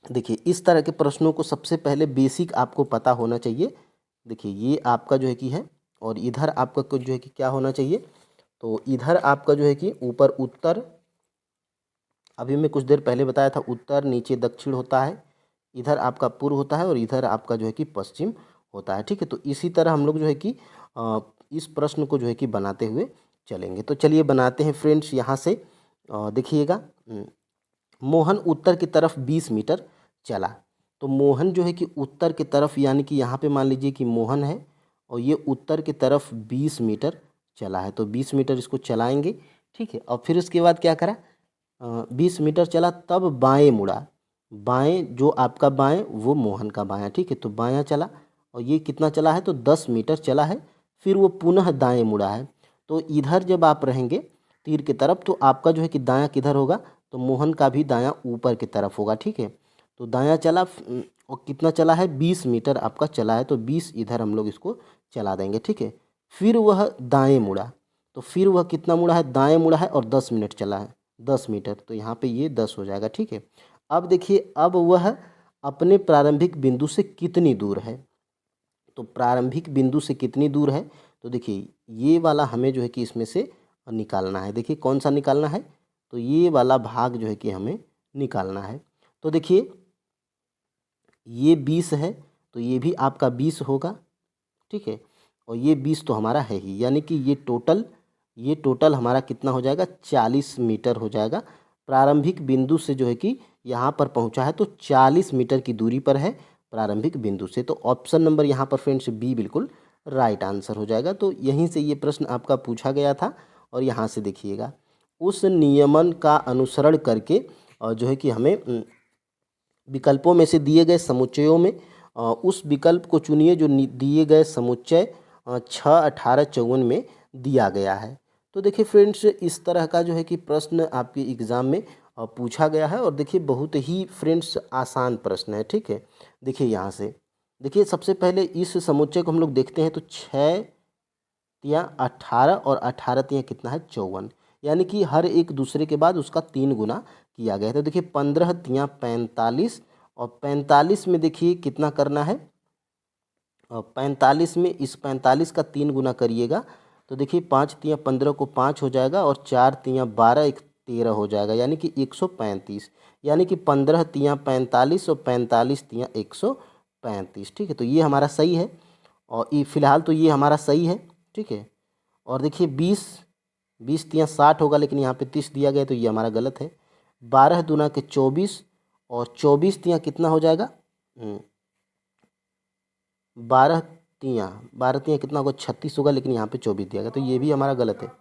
देखिए इस तरह के प्रश्नों को सबसे पहले बेसिक आपको पता होना चाहिए। देखिए ये आपका जो है कि है, और इधर आपका कुछ जो है कि क्या होना चाहिए, तो इधर आपका जो है कि ऊपर उत्तर, अभी मैं कुछ देर पहले बताया था उत्तर, नीचे दक्षिण होता है, इधर आपका पूर्व होता है, और इधर आपका जो है कि पश्चिम होता है, ठीक है। तो इसी तरह हम लोग जो है कि इस प्रश्न को जो है कि बनाते हुए चलेंगे। तो चलिए बनाते हैं फ्रेंड्स। यहाँ से देखिएगा, मोहन उत्तर की तरफ 20 मीटर चला। तो मोहन जो है कि उत्तर की तरफ, यानी कि यहाँ पे मान लीजिए कि मोहन है और ये उत्तर की तरफ 20 मीटर चला है, तो 20 मीटर इसको चलाएंगे, ठीक है। और फिर उसके बाद क्या करा, 20 मीटर चला तब बाएं मुड़ा। बाएं जो आपका बाएं वो मोहन का बायां, ठीक है। तो बायां चला और ये कितना चला है, तो 10 मीटर चला है। फिर वो पुनः दाएं मुड़ा है। तो इधर जब आप रहेंगे तीर की तरफ, तो आपका जो है कि दायां किधर होगा, तो मोहन का भी दायां ऊपर की तरफ होगा, ठीक है। तो दायां चला और कितना चला है, 20 मीटर आपका चला है। तो 20 इधर हम लोग इसको चला देंगे, ठीक है। फिर वह दाएं मुड़ा, तो फिर वह कितना मुड़ा है, दाएं मुड़ा है और 10 मिनट चला है, 10 मीटर। तो यहाँ पे ये 10 हो जाएगा, ठीक है। अब देखिए, अब वह अपने प्रारंभिक बिंदु से कितनी दूर है। तो प्रारंभिक बिंदु से कितनी दूर है, तो देखिए ये वाला हमें जो है कि इसमें से निकालना है। देखिए कौन सा निकालना है, तो ये वाला भाग जो है कि हमें निकालना है। तो देखिए ये 20 है, तो ये भी आपका 20 होगा, ठीक है। और ये 20 तो हमारा है ही, यानी कि ये टोटल हमारा कितना हो जाएगा, 40 मीटर हो जाएगा। प्रारंभिक बिंदु से जो है कि यहाँ पर पहुँचा है, तो 40 मीटर की दूरी पर है प्रारंभिक बिंदु से। तो ऑप्शन नंबर यहाँ पर फ्रेंड्स बी बिल्कुल राइट आंसर हो जाएगा। तो यहीं से ये प्रश्न आपका पूछा गया था। और यहाँ से देखिएगा, उस नियमन का अनुसरण करके जो है कि हमें विकल्पों में से दिए गए समुच्चयों में उस विकल्प को चुनिए जो दिए गए समुच्चय 6, 18, 54 में दिया गया है। तो देखिए फ्रेंड्स, इस तरह का जो है कि प्रश्न आपके एग्ज़ाम में पूछा गया है। और देखिए बहुत ही फ्रेंड्स आसान प्रश्न है, ठीक है। देखिए यहाँ से देखिए, सबसे पहले इस समुच्चय को हम लोग देखते हैं, तो 6 तियाँ 18 और 18 तियाँ कितना है, 54, यानी कि हर एक दूसरे के बाद उसका 3 गुना किया गया है। तो देखिए 15 तियाँ 45 और 45 में देखिए कितना करना है, और 45 में इस 45 का 3 गुना करिएगा, तो देखिए 5 तियाँ 15 को 5 हो जाएगा और 4 तियाँ 12, एक 13 हो जाएगा, यानी कि 135। यानी कि 15 तियाँ 45 और 45 तियाँ 135, ठीक है। तो ये हमारा सही है, और ये फिलहाल तो ये हमारा सही है, ठीक है। और देखिए 20 तियाँ 60 होगा, लेकिन यहाँ पे 30 दिया गया है, तो ये हमारा गलत है। 12 दूना के 24 और 24 तियाँ कितना हो जाएगा, 12 तियाँ कितना होगा, 36 होगा, लेकिन यहाँ पे 24 दिया गया, तो ये भी हमारा गलत है,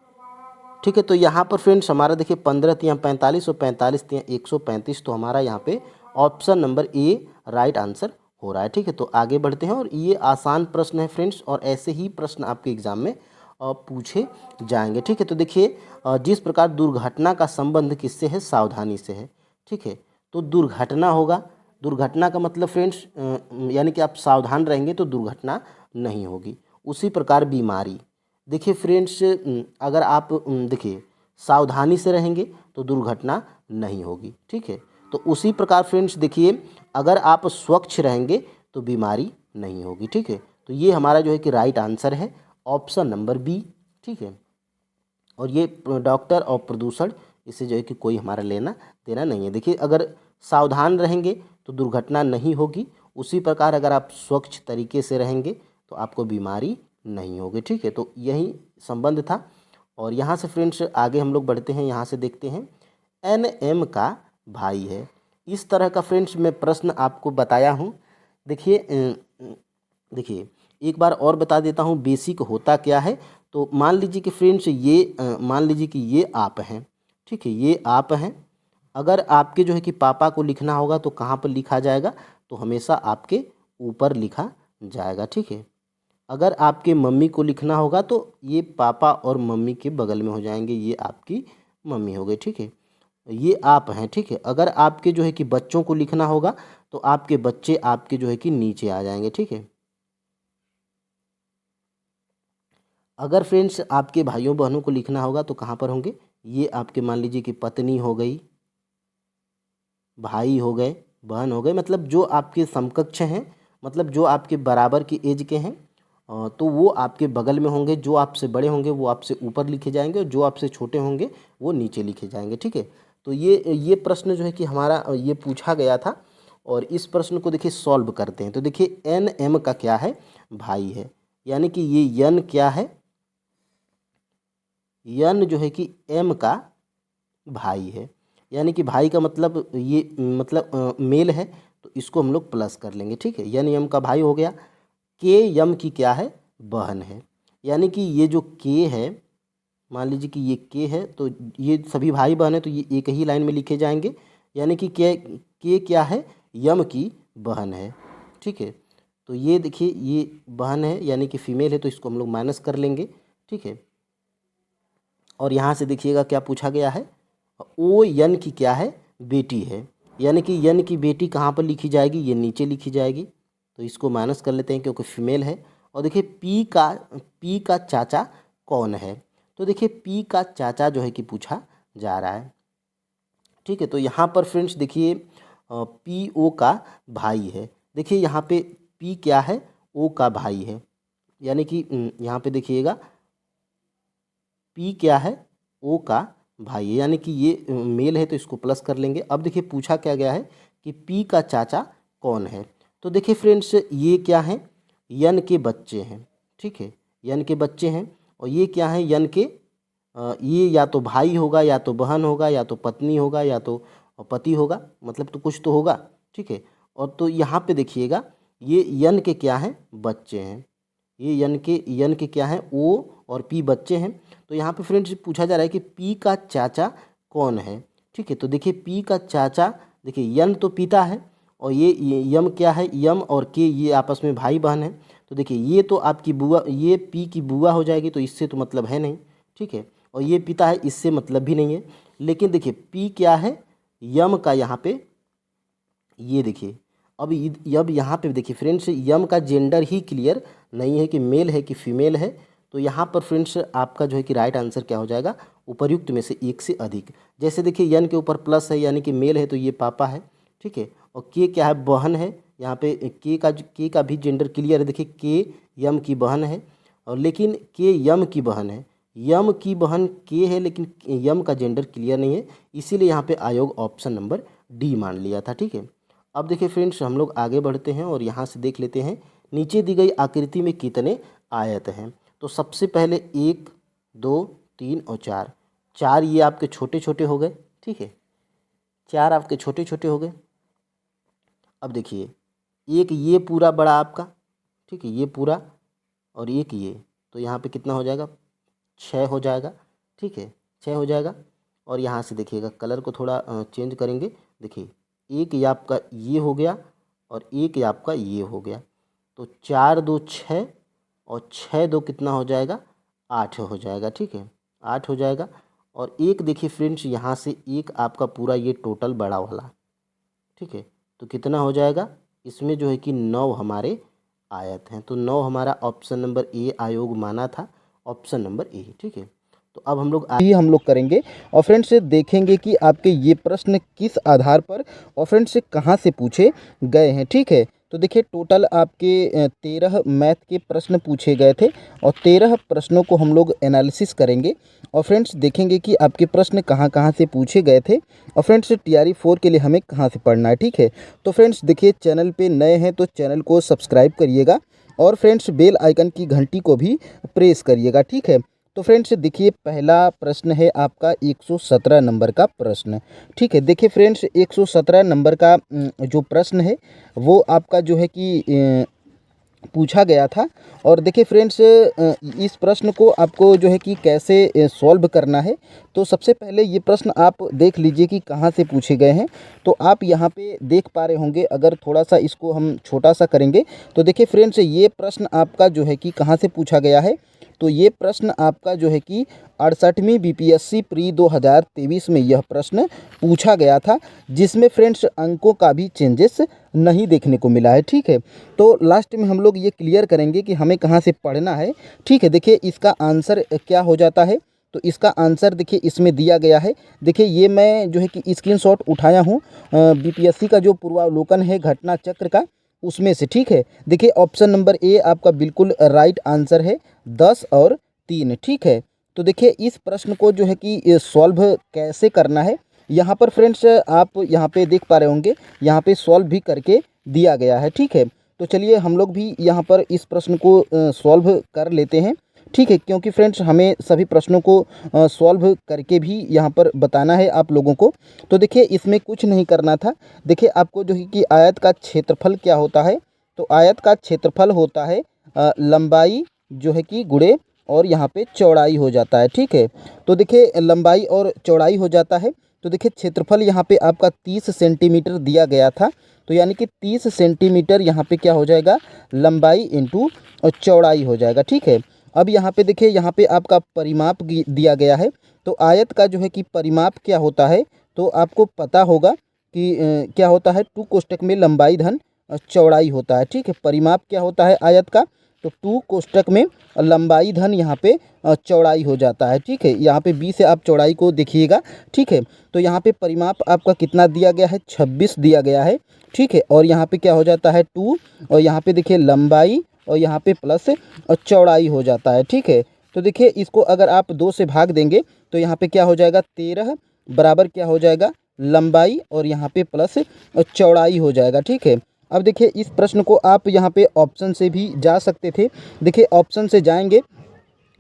ठीक है। तो यहाँ पर फ्रेंड्स हमारा देखिए 15 तियाँ 45 और 45 तियाँ 135, तो हमारा यहाँ पे option number A right answer हो रहा है, ठीक है। तो आगे बढ़ते हैं, और ये आसान प्रश्न है फ्रेंड्स, और ऐसे ही प्रश्न आपके एग्जाम में पूछे जाएंगे, ठीक है। तो देखिए जिस प्रकार दुर्घटना का संबंध किससे है, सावधानी से है, ठीक है। तो दुर्घटना होगा, दुर्घटना का मतलब फ्रेंड्स यानी कि आप सावधान रहेंगे तो दुर्घटना नहीं होगी। उसी प्रकार बीमारी, देखिए फ्रेंड्स अगर आप देखिए सावधानी से रहेंगे तो दुर्घटना नहीं होगी, ठीक है। तो उसी प्रकार फ्रेंड्स देखिए, अगर आप स्वच्छ रहेंगे तो बीमारी नहीं होगी, ठीक है। तो ये हमारा जो है कि राइट आंसर है ऑप्शन नंबर बी, ठीक है। और ये डॉक्टर और प्रदूषण, इससे जो है कि कोई हमारा लेना देना नहीं है। देखिए अगर सावधान रहेंगे तो दुर्घटना नहीं होगी, उसी प्रकार अगर आप स्वच्छ तरीके से रहेंगे तो आपको बीमारी नहीं होगी, ठीक है। तो यही संबंध था। और यहाँ से फ्रेंड्स आगे हम लोग बढ़ते हैं, यहाँ से देखते हैं एन का भाई है। इस तरह का फ्रेंड्स मैं प्रश्न आपको बताया हूँ। देखिए एक बार और बता देता हूँ बेसिक होता क्या है। तो मान लीजिए कि फ्रेंड्स मान लीजिए कि ये आप हैं, ठीक है, ये आप हैं। अगर आपके जो है कि पापा को लिखना होगा तो कहाँ पर लिखा जाएगा, तो हमेशा आपके ऊपर लिखा जाएगा, ठीक है। अगर आपके मम्मी को लिखना होगा तो ये पापा और मम्मी के बगल में हो जाएंगे, ये आपकी मम्मी हो गई, ठीक है। ये आप हैं, ठीक है। अगर आपके जो है कि बच्चों को लिखना होगा तो आपके बच्चे आपके जो है कि नीचे आ जाएंगे, ठीक है। अगर फ्रेंड्स आपके भाइयों बहनों को लिखना होगा तो कहाँ पर होंगे, ये आपके मान लीजिए कि पत्नी हो गई, भाई हो गए, बहन हो गए, मतलब जो आपके समकक्ष हैं, मतलब जो आपके बराबर की एज के हैं, तो वो आपके बगल में होंगे। जो आपसे बड़े होंगे वो आपसे ऊपर लिखे जाएंगे, और जो आपसे छोटे होंगे वो नीचे लिखे जाएंगे, ठीक है। तो ये प्रश्न जो है कि हमारा ये पूछा गया था, और इस प्रश्न को देखिए सॉल्व करते हैं। तो देखिए एम का क्या है, भाई है, यानी कि ये यन क्या है, यन जो है कि एम का भाई है, यानी कि भाई का मतलब ये मतलब मेल है, तो इसको हम लोग प्लस कर लेंगे, ठीक है। यन एम का भाई हो गया। के यम की क्या है, बहन है, यानी कि ये जो के है मान लीजिए कि ये के है, तो ये सभी भाई बहन है, तो ये एक ही लाइन में लिखे जाएंगे, यानी कि के क्या है, यम की बहन है। ठीक है, तो ये देखिए ये बहन है यानी कि फीमेल है, तो इसको हम लोग माइनस कर लेंगे। ठीक है, और यहाँ से देखिएगा क्या पूछा गया है, ओ यन की क्या है, बेटी है, यानी कि यन की बेटी कहाँ पर लिखी जाएगी, ये नीचे लिखी जाएगी, तो इसको माइनस कर लेते हैं क्योंकि फीमेल है। और देखिए पी का चाचा कौन है, तो देखिए पी का चाचा जो है कि पूछा जा रहा है। ठीक है, तो यहाँ पर फ्रेंड्स देखिए पी ओ का भाई है, देखिए यहाँ पे पी क्या है, ओ का भाई है, यानी कि यहाँ पे देखिएगा पी क्या है, ओ का भाई है, यानी कि ये मेल है, तो इसको प्लस कर लेंगे। अब देखिए पूछा क्या गया है कि पी का चाचा कौन है, तो देखिए फ्रेंड्स ये क्या है, यन के बच्चे हैं। ठीक है, यन के बच्चे हैं, और ये क्या है, यन के ये या तो भाई होगा, या तो बहन होगा, या तो पत्नी होगा, या तो पति होगा, मतलब तो कुछ तो होगा। ठीक है, और तो यहाँ पे देखिएगा ये यन के क्या हैं, बच्चे हैं, ये यन के क्या हैं, ओ और पी बच्चे हैं। तो यहाँ पे फ्रेंड्स पूछा जा रहा है कि पी का चाचा कौन है। ठीक है, तो देखिए पी का चाचा, देखिए यन तो पिता है, और ये यम क्या है, यम और के ये आपस में भाई बहन है, तो देखिए ये तो आपकी बुआ, ये पी की बुआ हो जाएगी, तो इससे तो मतलब है नहीं। ठीक है, और ये पिता है, इससे मतलब भी नहीं है। लेकिन देखिए पी क्या है, यम का, यहाँ पे ये देखिए अब यहाँ पे देखिए फ्रेंड्स यम का जेंडर ही क्लियर नहीं है कि मेल है कि फीमेल है। तो यहाँ पर फ्रेंड्स आपका जो है कि राइट आंसर क्या हो जाएगा, उपर्युक्त में से एक से अधिक। जैसे देखिए यन के ऊपर प्लस है यानी कि मेल है, तो ये पापा है। ठीक है, और के क्या है, बहन है, यहाँ पे के का भी जेंडर क्लियर है, देखिए के यम की बहन है, और लेकिन के यम की बहन है, यम की बहन के है, लेकिन यम का जेंडर क्लियर नहीं है, इसीलिए यहाँ पे आयोग ऑप्शन नंबर डी मान लिया था। ठीक है, अब देखिए फ्रेंड्स हम लोग आगे बढ़ते हैं और यहाँ से देख लेते हैं नीचे दी गई आकृति में कितने आयत हैं। तो सबसे पहले 1 2 3 और 4, 4 ये आपके छोटे छोटे हो गए। ठीक है, 4 आपके छोटे छोटे हो गए। अब देखिए एक ये पूरा बड़ा आपका, ठीक है, ये पूरा, और एक ये, तो यहाँ पे कितना हो जाएगा, 6 हो जाएगा। ठीक है, 6 हो जाएगा। और यहाँ से देखिएगा कलर को थोड़ा चेंज करेंगे, देखिए एक ये आपका ये हो गया, और एक ये आपका ये हो गया, तो 4 2 6, और 6 2 कितना हो जाएगा, 8 हो जाएगा। ठीक है, 8 हो जाएगा। और एक देखिए फ्रेंड्स यहाँ से एक आपका पूरा ये टोटल बड़ा वाला, ठीक है, तो कितना हो जाएगा, इसमें जो है कि 9 हमारे आयत हैं, तो 9 हमारा ऑप्शन नंबर ए आयोग माना था, ऑप्शन नंबर ए। ठीक है, तो अब हम लोग करेंगे और फ्रेंड्स से देखेंगे कि आपके ये प्रश्न किस आधार पर और फ्रेंड्स से कहाँ से पूछे गए हैं। ठीक है, तो देखिए टोटल आपके 13 मैथ के प्रश्न पूछे गए थे, और 13 प्रश्नों को हम लोग एनालिसिस करेंगे और फ्रेंड्स देखेंगे कि आपके प्रश्न कहाँ कहाँ से पूछे गए थे, और फ्रेंड्स TRE 4 के लिए हमें कहाँ से पढ़ना है। ठीक है, तो फ्रेंड्स देखिए चैनल पे नए हैं तो चैनल को सब्सक्राइब करिएगा, और फ्रेंड्स बेल आइकन की घंटी को भी प्रेस करिएगा। ठीक है, तो फ्रेंड्स देखिए पहला प्रश्न है आपका 117 नंबर का प्रश्न। ठीक है, देखिए फ्रेंड्स 117 नंबर का जो प्रश्न है वो आपका जो है कि पूछा गया था। और देखिए फ्रेंड्स इस प्रश्न को आपको जो है कि कैसे सॉल्व करना है, तो सबसे पहले ये प्रश्न आप देख लीजिए कि कहाँ से पूछे गए हैं। तो आप यहाँ पे देख पा रहे होंगे, अगर थोड़ा सा इसको हम छोटा सा करेंगे तो देखिए फ्रेंड्स ये प्रश्न आपका जो है कि कहाँ से पूछा गया है, तो ये प्रश्न आपका जो है कि 68वीं BPSC प्री 2023 में यह प्रश्न पूछा गया था, जिसमें फ्रेंड्स अंकों का भी चेंजेस नहीं देखने को मिला है। ठीक है, तो लास्ट में हम लोग ये क्लियर करेंगे कि हमें कहाँ से पढ़ना है। ठीक है, देखिए इसका आंसर क्या हो जाता है, तो इसका आंसर देखिए इसमें दिया गया है। देखिए ये मैं जो है कि स्क्रीनशॉट उठाया हूँ BPSC का जो पूर्वावलोकन है घटना चक्र का, उसमें से। ठीक है, देखिए ऑप्शन नंबर ए आपका बिल्कुल राइट आंसर है, 10 और 3। ठीक है, तो देखिए इस प्रश्न को जो है कि सॉल्व कैसे करना है, यहाँ पर फ्रेंड्स आप यहाँ पे देख पा रहे होंगे, यहाँ पे सॉल्व भी करके दिया गया है। ठीक है, तो चलिए हम लोग भी यहाँ पर इस प्रश्न को सॉल्व कर लेते हैं। ठीक है, क्योंकि फ्रेंड्स हमें सभी प्रश्नों को सॉल्व करके भी यहाँ पर बताना है आप लोगों को। तो देखिए इसमें कुछ नहीं करना था, देखिए आपको जो है कि आयत का क्षेत्रफल क्या होता है, तो आयत का क्षेत्रफल होता है लंबाई जो है कि गुणे और यहाँ पे चौड़ाई हो जाता है। ठीक है, तो देखिए लंबाई और चौड़ाई हो जाता है। तो देखिए क्षेत्रफल यहाँ पे आपका 30 सेंटीमीटर दिया गया था, तो यानी कि 30 सेंटीमीटर यहाँ पे क्या हो जाएगा, लंबाई इंटू और चौड़ाई हो जाएगा। ठीक है, अब यहाँ पे देखिए यहाँ पे आपका परिमाप दिया गया है। तो आयत का जो है कि परिमाप क्या होता है, तो आपको पता होगा कि क्या होता है, 2 कोष्टक में लंबाई धन चौड़ाई होता है। ठीक है, परिमाप क्या होता है आयत का, तो 2 कोष्टक में लंबाई धन यहाँ पे चौड़ाई हो जाता है। ठीक है, यहाँ पे बी से आप चौड़ाई को देखिएगा। ठीक है, तो यहाँ पे परिमाप आपका कितना दिया गया है, 26 दिया गया है। ठीक है, और यहाँ पे क्या हो जाता है 2, और यहाँ पे देखिए लंबाई और यहाँ पे प्लस और चौड़ाई हो जाता है। ठीक है, तो देखिए इसको अगर आप 2 से भाग देंगे तो यहाँ पे क्या हो जाएगा, 13 बराबर क्या हो जाएगा, लंबाई और यहाँ पे प्लस और चौड़ाई हो जाएगा। ठीक है, अब देखिए इस प्रश्न को आप यहाँ पे ऑप्शन से भी जा सकते थे। देखिए ऑप्शन से जाएंगे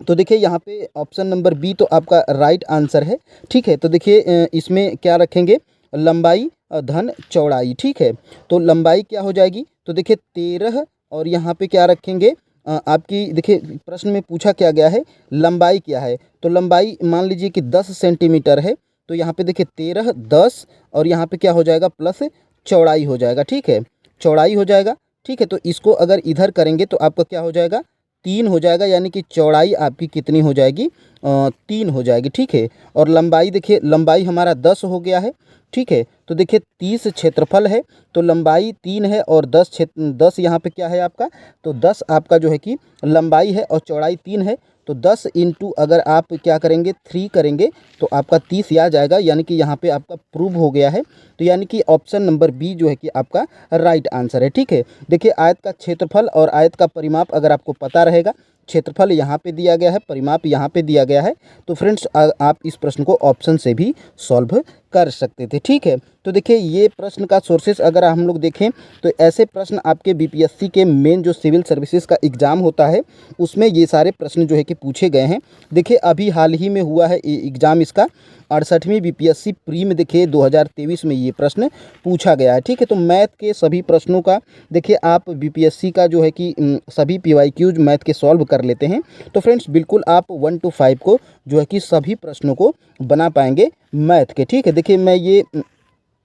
तो देखिए यहाँ पे ऑप्शन नंबर बी तो आपका राइट आंसर है। ठीक है, तो देखिए इसमें क्या रखेंगे, लंबाई धन चौड़ाई। ठीक है, तो लंबाई क्या हो जाएगी, तो देखिए 13 और यहाँ पे क्या रखेंगे, आपकी देखिए प्रश्न में पूछा क्या गया है, लंबाई क्या है, तो लंबाई मान लीजिए कि 10 सेंटीमीटर है। तो यहाँ पे देखिए 13 10 और यहाँ पे क्या हो जाएगा, प्लस चौड़ाई हो जाएगा। ठीक है, चौड़ाई हो जाएगा। ठीक है, तो इसको अगर इधर करेंगे तो आपका क्या हो जाएगा, 3 हो जाएगा, यानी कि चौड़ाई आपकी कितनी हो जाएगी, 3 हो जाएगी। ठीक है, और लंबाई देखिए लंबाई हमारा 10 हो गया है। ठीक है, तो देखिए 30 क्षेत्रफल है तो लंबाई 3 है और 10 यहाँ पे क्या है आपका, तो 10 आपका जो है कि लंबाई है और चौड़ाई 3 है। तो 10 इंटू अगर आप क्या करेंगे 3 करेंगे तो आपका 30 आ जाएगा, यानी कि यहाँ पे आपका प्रूव हो गया है। तो यानी कि ऑप्शन नंबर बी जो है कि आपका राइट आंसर है। ठीक है, देखिए आयत का क्षेत्रफल और आयत का परिमाप अगर आपको पता रहेगा, क्षेत्रफल यहाँ पे दिया गया है, परिमाप यहाँ पे दिया गया है, तो फ्रेंड्स आप इस प्रश्न को ऑप्शन से भी सॉल्व कर सकते थे। ठीक है, तो देखिए ये प्रश्न का सोर्सेस अगर हम लोग देखें तो ऐसे प्रश्न आपके बीपीएससी के मेन जो सिविल सर्विसेज का एग्ज़ाम होता है उसमें ये सारे प्रश्न जो है कि पूछे गए हैं। देखिए अभी हाल ही में हुआ है एग्ज़ाम इसका 68वीं बीपीएससी प्री में देखिए 2023 में ये प्रश्न पूछा गया है। ठीक है, तो मैथ के सभी प्रश्नों का देखिए आप बीपीएससी का जो है कि सभी पीवाईक्यूज मैथ के सॉल्व कर लेते हैं। तो फ्रेंड्स बिल्कुल आप 1 to 5 को जो है कि सभी प्रश्नों को बना पाएंगे मैथ के। ठीक है, देखिए मैं ये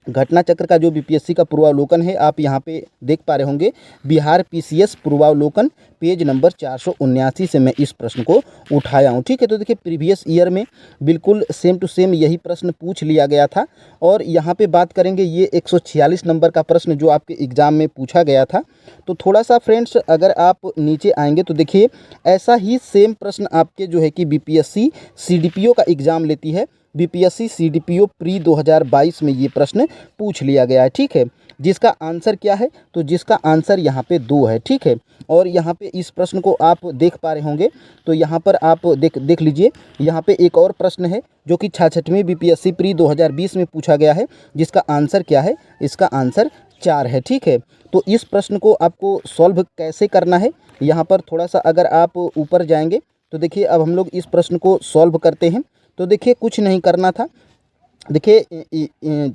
घटना चक्र का जो बीपीएससी का पूर्वावलोकन है आप यहाँ पे देख पा रहे होंगे, बिहार पीसीएस पूर्वावलोकन पेज नंबर 479 से मैं इस प्रश्न को उठाया हूँ। ठीक है, तो देखिए प्रीवियस ईयर में बिल्कुल सेम टू सेम यही प्रश्न पूछ लिया गया था और यहाँ पे बात करेंगे ये 146 नंबर का प्रश्न जो आपके एग्ज़ाम में पूछा गया था। तो थोड़ा सा फ्रेंड्स अगर आप नीचे आएंगे तो देखिए ऐसा ही सेम प्रश्न आपके जो है कि बीपीएससी सीडीपीओ का एग्ज़ाम लेती है। बीपीएससी सीडीपीओ प्री 2022 में ये प्रश्न पूछ लिया गया है। ठीक है, जिसका आंसर क्या है, तो जिसका आंसर यहाँ पे 2 है। ठीक है, और यहाँ पे इस प्रश्न को आप देख पा रहे होंगे, तो यहाँ पर आप देख लीजिए, यहाँ पे एक और प्रश्न है जो कि 66वीं बीपीएससी प्री 2020 में पूछा गया है, जिसका आंसर क्या है, इसका आंसर 4 है। ठीक है, तो इस प्रश्न को आपको सॉल्व कैसे करना है, यहाँ पर थोड़ा सा अगर आप ऊपर जाएंगे तो देखिए अब हम लोग इस प्रश्न को सॉल्व करते हैं। तो देखिए कुछ नहीं करना था, देखिए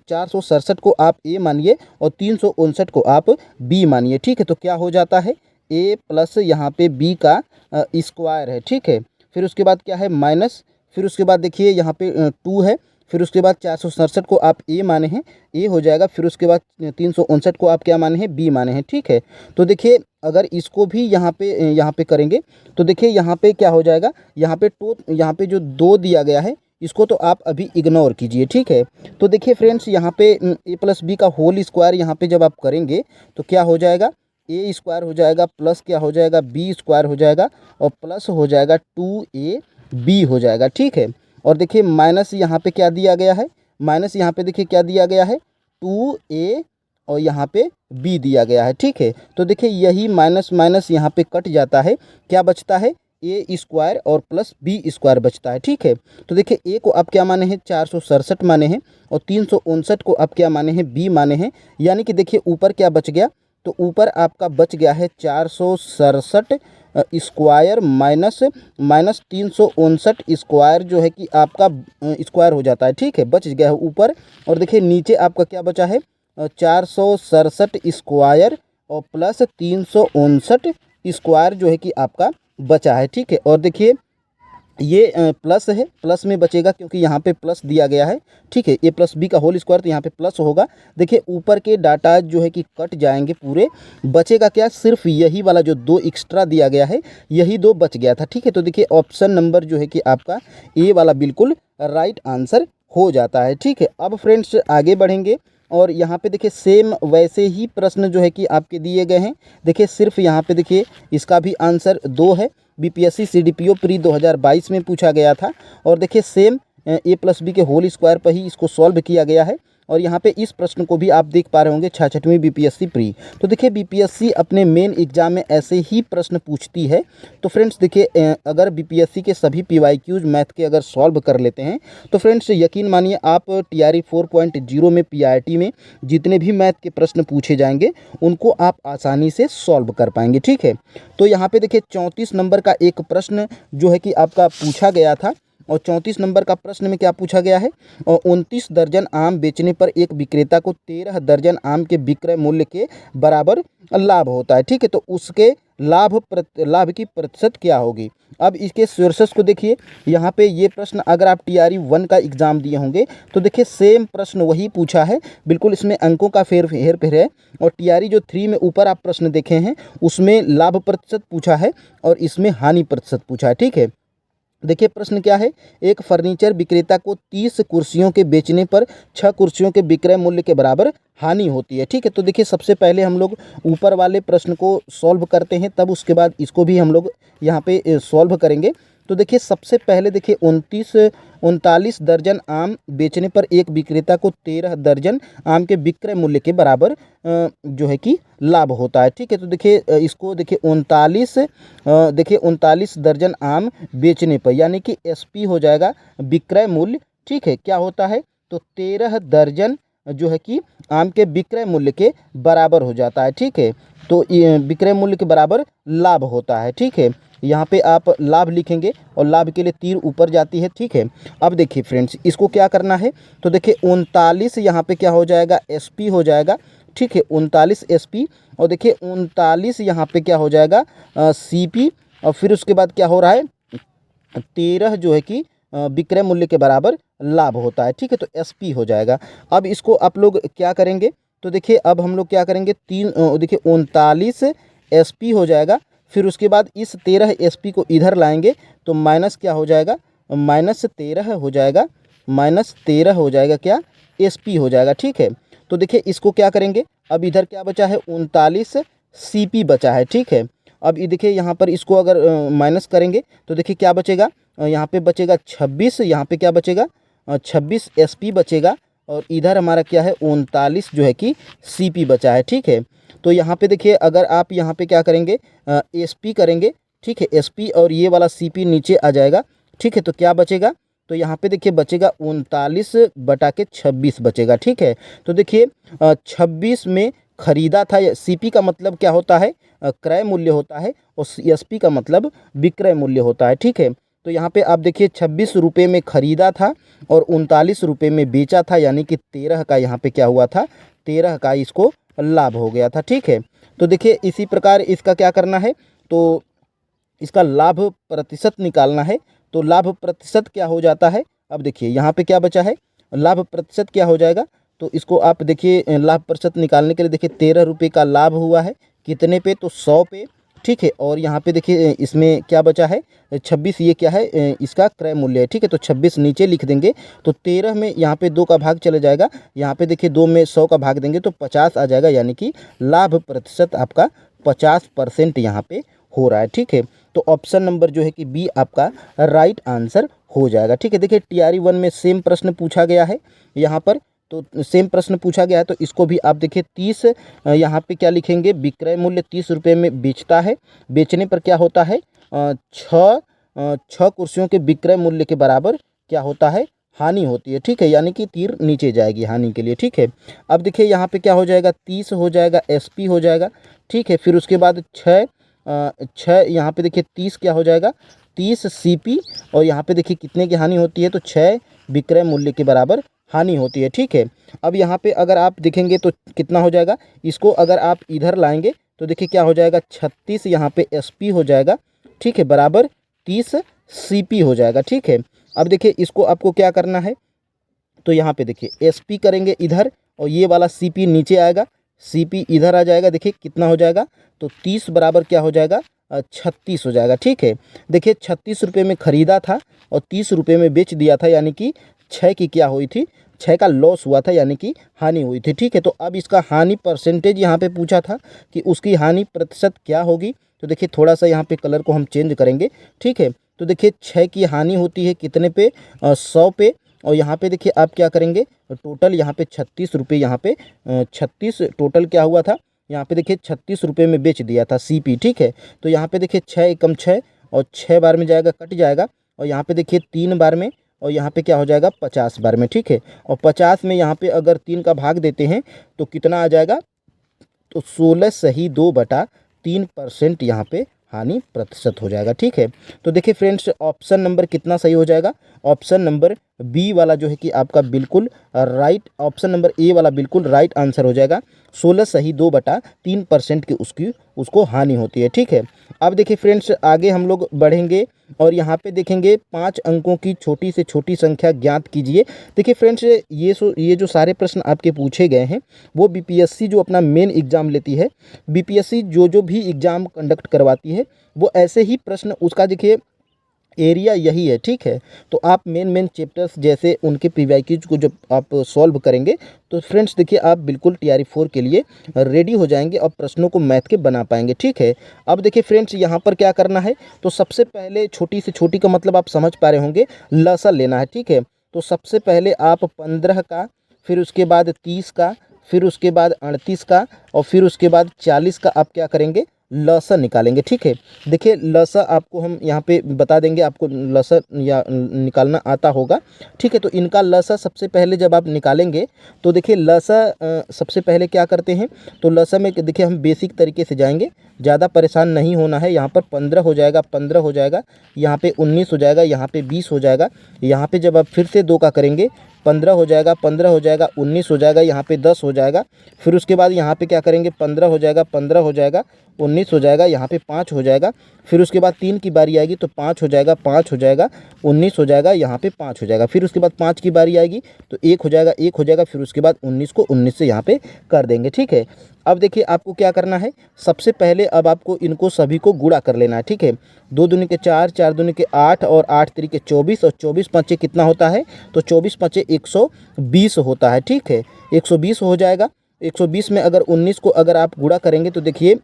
467 को आप ए मानिए और 359 को आप बी मानिए। ठीक है, तो क्या हो जाता है, ए प्लस यहाँ पे बी का स्क्वायर है। ठीक है, फिर उसके बाद क्या है माइनस, फिर उसके बाद देखिए यहाँ पे 2 है, फिर उसके बाद 467 को आप ए माने हैं, ए हो जाएगा, फिर उसके बाद 359 को आप क्या माने हैं, बी माने हैं। ठीक है, तो देखिए अगर इसको भी यहाँ पे करेंगे तो देखिए यहाँ पे क्या हो जाएगा, यहाँ पे जो 2 दिया गया है इसको तो आप अभी इग्नोर कीजिए। ठीक है, तो देखिए फ्रेंड्स यहाँ पे ए प्लस बी का होल स्क्वायर यहाँ पे जब आप करेंगे तो क्या हो जाएगा, ए स्क्वायर हो जाएगा प्लस क्या हो जाएगा, बी स्क्वायर हो जाएगा और प्लस हो जाएगा 2ab हो जाएगा। ठीक है, और देखिए माइनस यहाँ पे क्या दिया गया है, माइनस यहाँ पे देखिए क्या दिया गया है, 2a और यहाँ पे b दिया गया है। ठीक है, तो देखिए यही माइनस माइनस यहाँ पे कट जाता है, क्या बचता है, ए स्क्वायर और प्लस बी स्क्वायर बचता है। ठीक है, तो देखिए ए को आप क्या माने हैं, 467 माने हैं और 359 को आप क्या माने हैं, बी माने हैं, यानी कि देखिए ऊपर क्या बच गया, तो ऊपर आपका बच गया है 467 स्क्वायर माइनस 359 स्क्वायर जो है कि आपका स्क्वायर हो जाता है। ठीक है, बच गया है ऊपर, और देखिए नीचे आपका क्या बचा है, 467 स्क्वायर और प्लस 359 स्क्वायर जो है कि आपका बचा है। ठीक है, और देखिए ये प्लस है, प्लस में बचेगा क्योंकि यहाँ पे प्लस दिया गया है, ठीक है। ए प्लस बी का होल स्क्वायर तो यहाँ पे प्लस होगा। देखिए ऊपर के डाटा जो है कि कट जाएंगे पूरे, बचेगा क्या, सिर्फ यही वाला जो 2 एक्स्ट्रा दिया गया है, यही 2 बच गया था, ठीक है। तो देखिए ऑप्शन नंबर जो है कि आपका ए वाला बिल्कुल राइट आंसर हो जाता है, ठीक है। अब फ्रेंड्स आगे बढ़ेंगे और यहाँ पे देखिए सेम वैसे ही प्रश्न जो है कि आपके दिए गए हैं। देखिए सिर्फ यहाँ पे देखिए इसका भी आंसर 2 है, बीपीएससी सीडीपीओ प्री 2022 में पूछा गया था। और देखिए सेम ए प्लस बी के होल स्क्वायर पर ही इसको सॉल्व किया गया है। और यहाँ पे इस प्रश्न को भी आप देख पा रहे होंगे 66वीं बीपीएससी प्री। तो देखिए बीपीएससी अपने मेन एग्जाम में ऐसे ही प्रश्न पूछती है। तो फ्रेंड्स देखिए अगर बीपीएससी के सभी पीवाईक्यूज मैथ के अगर सॉल्व कर लेते हैं तो फ्रेंड्स यकीन मानिए आप टीआरई 4.0 में पीआईटी में जितने भी मैथ के प्रश्न पूछे जाएंगे उनको आप आसानी से सॉल्व कर पाएंगे, ठीक है। तो यहाँ पे देखिए 34 नंबर का एक प्रश्न जो है कि आपका पूछा गया था। और 34 नंबर का प्रश्न में क्या पूछा गया है, और 29 दर्जन आम बेचने पर एक विक्रेता को 13 दर्जन आम के विक्रय मूल्य के बराबर लाभ होता है, ठीक है। तो उसके लाभ की प्रतिशत क्या होगी। अब इसके सोर्सेस को देखिए, यहाँ पे ये प्रश्न अगर आप टीआरई 1 का एग्जाम दिए होंगे तो देखिए सेम प्रश्न वही पूछा है, बिल्कुल इसमें अंकों का हेर फेर है। और टीआरई जो 3 में ऊपर आप प्रश्न देखे हैं उसमें लाभ प्रतिशत पूछा है और इसमें हानि प्रतिशत पूछा है, ठीक है। देखिए प्रश्न क्या है, एक फर्नीचर विक्रेता को 30 कुर्सियों के बेचने पर 6 कुर्सियों के विक्रय मूल्य के बराबर हानि होती है, ठीक है। तो देखिए सबसे पहले हम लोग ऊपर वाले प्रश्न को सॉल्व करते हैं, तब उसके बाद इसको भी हम लोग यहाँ पे सॉल्व करेंगे। तो देखिए सबसे पहले देखिए 39 दर्जन आम बेचने पर एक विक्रेता को 13 दर्जन आम के विक्रय मूल्य के बराबर जो है कि लाभ होता है, ठीक है। तो देखिए इसको देखिए 39 दर्जन आम बेचने पर यानी कि एसपी हो जाएगा विक्रय मूल्य, ठीक है। क्या होता है, तो 13 दर्जन जो है कि आम के विक्रय मूल्य के बराबर हो जाता है, ठीक है। तो ये विक्रय मूल्य के बराबर लाभ होता है, ठीक है। यहाँ पे आप लाभ लिखेंगे और लाभ के लिए तीर ऊपर जाती है, ठीक है। अब देखिए फ्रेंड्स इसको क्या करना है, तो देखिए 39 यहाँ पे क्या हो जाएगा, एसपी हो जाएगा, ठीक है। 39 एसपी और देखिए 39 यहाँ पे क्या हो जाएगा सीपी। और फिर उसके बाद क्या हो रहा है, 13 जो है कि विक्रय मूल्य के बराबर लाभ होता है, ठीक है। तो एसपी हो जाएगा। अब इसको आप लोग क्या करेंगे, तो देखिए अब हम लोग क्या करेंगे, देखिए 39 एसपी हो जाएगा। फिर उसके बाद इस 13 एसपी को इधर लाएंगे तो माइनस क्या हो जाएगा, -13 हो जाएगा, -13 हो जाएगा क्या, एसपी हो जाएगा, ठीक है। तो देखिए इसको क्या करेंगे, अब इधर क्या बचा है, 39 सीपी बचा है, ठीक है। अब ये देखिए यहाँ पर इसको अगर माइनस करेंगे तो देखिए क्या बचेगा, यहाँ पे बचेगा 26, यहाँ पे क्या बचेगा 26 एसपी बचेगा। और इधर हमारा क्या है 39 जो है कि सीपी बचा है, ठीक है। तो यहाँ पे देखिए अगर आप यहाँ पे क्या करेंगे एसपी करेंगे, ठीक है, एसपी और ये वाला सीपी नीचे आ जाएगा, ठीक है। तो क्या बचेगा, तो यहाँ पे देखिए बचेगा 39/26 बचेगा, ठीक है। तो देखिए 26 में खरीदा था, सीपी का मतलब क्या होता है, क्रय मूल्य होता है, और एसपी का मतलब विक्रय मूल्य होता है, ठीक है। तो यहाँ पे आप देखिए 26 रुपये में खरीदा था और 39 रुपये में बेचा था, यानी कि 13 का यहाँ पे क्या हुआ था, 13 का इसको लाभ हो गया था, ठीक है। तो देखिए इसी प्रकार इसका क्या करना है, तो इसका लाभ प्रतिशत निकालना है। तो लाभ प्रतिशत क्या हो जाता है, अब देखिए यहाँ पे क्या बचा है, लाभ प्रतिशत क्या हो जाएगा, तो इसको आप देखिए लाभ प्रतिशत निकालने के लिए देखिए 13 रुपये का लाभ हुआ है, कितने पे, तो 100 पे, ठीक है। और यहाँ पे देखिए इसमें क्या बचा है 26, ये क्या है इसका क्रय मूल्य है, ठीक है। तो 26 नीचे लिख देंगे, तो 13 में यहाँ पे 2 का भाग चले जाएगा, यहाँ पे देखिए 2 में 100 का भाग देंगे तो 50 आ जाएगा, यानी कि लाभ प्रतिशत आपका 50% यहाँ पे हो रहा है, ठीक है। तो ऑप्शन नंबर जो है कि बी आपका राइट आंसर हो जाएगा, ठीक है। देखिए टीआरई 1 में सेम प्रश्न पूछा गया है यहाँ पर, तो सेम प्रश्न पूछा गया है, तो इसको भी आप देखिए 30 यहाँ पे क्या लिखेंगे, विक्रय मूल्य 30 रुपये में बेचता है, बेचने पर क्या होता है 6 कुर्सियों के विक्रय मूल्य के बराबर क्या होता है, हानि होती है, ठीक है। यानी कि तीर नीचे जाएगी हानि के लिए, ठीक है। अब देखिए यहाँ पे क्या हो जाएगा, 30 हो जाएगा, एसपी हो जाएगा, ठीक है। फिर उसके बाद 6 यहाँ पे देखिए 30 क्या हो जाएगा, 30 सीपी, और यहाँ पे देखिए कितने की हानि होती है, तो 6 विक्रय मूल्य के बराबर हानि होती है, ठीक है। अब यहाँ पे अगर आप देखेंगे तो कितना हो जाएगा, इसको अगर आप इधर लाएंगे तो देखिए क्या हो जाएगा, 36 यहाँ पे एसपी हो जाएगा, ठीक है, बराबर 30 CP हो जाएगा, ठीक है। अब देखिए इसको आपको क्या करना है, तो यहाँ पे देखिए SP करेंगे इधर और ये वाला CP नीचे आएगा, CP इधर आ जाएगा। देखिए कितना हो जाएगा, तो 30 बराबर क्या हो जाएगा, 36 हो जाएगा, ठीक है। देखिए 36 रुपये में ख़रीदा था और 30 रुपये में बेच दिया था, यानी कि 6 की क्या हुई थी, 6 का लॉस हुआ था, यानी कि हानि हुई थी, ठीक है। तो अब इसका हानि परसेंटेज यहाँ पे पूछा था कि उसकी हानि प्रतिशत क्या होगी। तो देखिए थोड़ा सा यहाँ पे कलर को हम चेंज करेंगे, ठीक है। तो देखिए 6 की हानि होती है कितने पे, 100 पे। और यहाँ पे देखिए आप क्या करेंगे, टोटल यहाँ पे 36 रुपये, यहाँ पे 36 टोटल क्या हुआ था, यहाँ पे देखिए 36 रुपये में बेच दिया था CP, ठीक है। तो यहाँ पे देखिए 6 एकम 6 और 6 बार में जाएगा, कट जाएगा। और यहाँ पे देखिए 3 बार में और यहाँ पे क्या हो जाएगा, 50 बार में, ठीक है। और 50 में यहाँ पे अगर 3 का भाग देते हैं तो कितना आ जाएगा, तो 16/2/3% यहाँ पे हानि प्रतिशत हो जाएगा, ठीक है। तो देखिए फ्रेंड्स ऑप्शन नंबर कितना सही हो जाएगा, ऑप्शन नंबर बी वाला जो है कि आपका बिल्कुल राइट, ऑप्शन नंबर ए वाला बिल्कुल राइट आंसर हो जाएगा। 16/2/3% की उसको हानि होती है, ठीक है। अब देखिए फ्रेंड्स आगे हम लोग बढ़ेंगे और यहाँ पे देखेंगे 5 अंकों की छोटी से छोटी संख्या ज्ञात कीजिए। देखिए फ्रेंड्स ये जो सारे प्रश्न आपके पूछे गए हैं वो BPSC जो अपना मेन एग्ज़ाम लेती है, BPSC जो भी एग्ज़ाम कंडक्ट करवाती है वो ऐसे ही प्रश्न, उसका देखिए एरिया यही है, ठीक है। तो आप मेन चैप्टर्स जैसे उनके PYQs को जब आप सॉल्व करेंगे तो फ्रेंड्स देखिए आप बिल्कुल TRE 4 के लिए रेडी हो जाएंगे और प्रश्नों को मैथ के बना पाएंगे, ठीक है। अब देखिए फ्रेंड्स यहाँ पर क्या करना है, तो सबसे पहले छोटी से छोटी का मतलब आप समझ पा रहे होंगे, लसा लेना है, ठीक है। तो सबसे पहले आप 15 का, फिर उसके बाद 30 का, फिर उसके बाद 38 का और फिर उसके बाद 40 का आप क्या करेंगे, लसा निकालेंगे, ठीक है। देखिए लसा आपको हम यहाँ पे बता देंगे, आपको लसा या निकालना आता होगा, ठीक है। तो इनका लसा सबसे पहले जब आप निकालेंगे तो देखिए लसा सबसे पहले क्या करते हैं, तो लसा में देखिए हम बेसिक तरीके से जाएंगे, ज़्यादा परेशान नहीं होना है। यहाँ पर 15 हो जाएगा, 15 हो जाएगा, यहाँ पे 19 हो जाएगा, यहाँ पे 20 हो जाएगा। यहाँ पे जब आप फिर से 2 का करेंगे 15 हो जाएगा, 15 हो जाएगा, 19 हो जाएगा, यहाँ पे 10 हो जाएगा। फिर उसके बाद यहाँ पे क्या करेंगे, 15 हो जाएगा, 15 हो जाएगा, 19 हो जाएगा, यहाँ पे 5 हो जाएगा। फिर उसके बाद 3 की बारी आएगी तो 5 हो जाएगा, 5 हो जाएगा, 19 हो जाएगा, यहाँ पे 5 हो जाएगा। फिर उसके बाद 5 की बारी आएगी तो 1 हो जाएगा, 1 हो जाएगा, फिर उसके बाद 19 को 19 से यहाँ पे कर देंगे, ठीक है। अब देखिए आपको क्या करना है, सबसे पहले अब आपको इनको सभी को गुणा कर लेना है, ठीक है। 2 दूनी के 4, 4 दूनी के 8 और 8 तरीके 24 और 24 पंचे कितना होता है, तो 24 पंचे 120 होता है, ठीक है। 120 हो जाएगा। 120 में अगर 19 को अगर आप गुणा करेंगे तो देखिए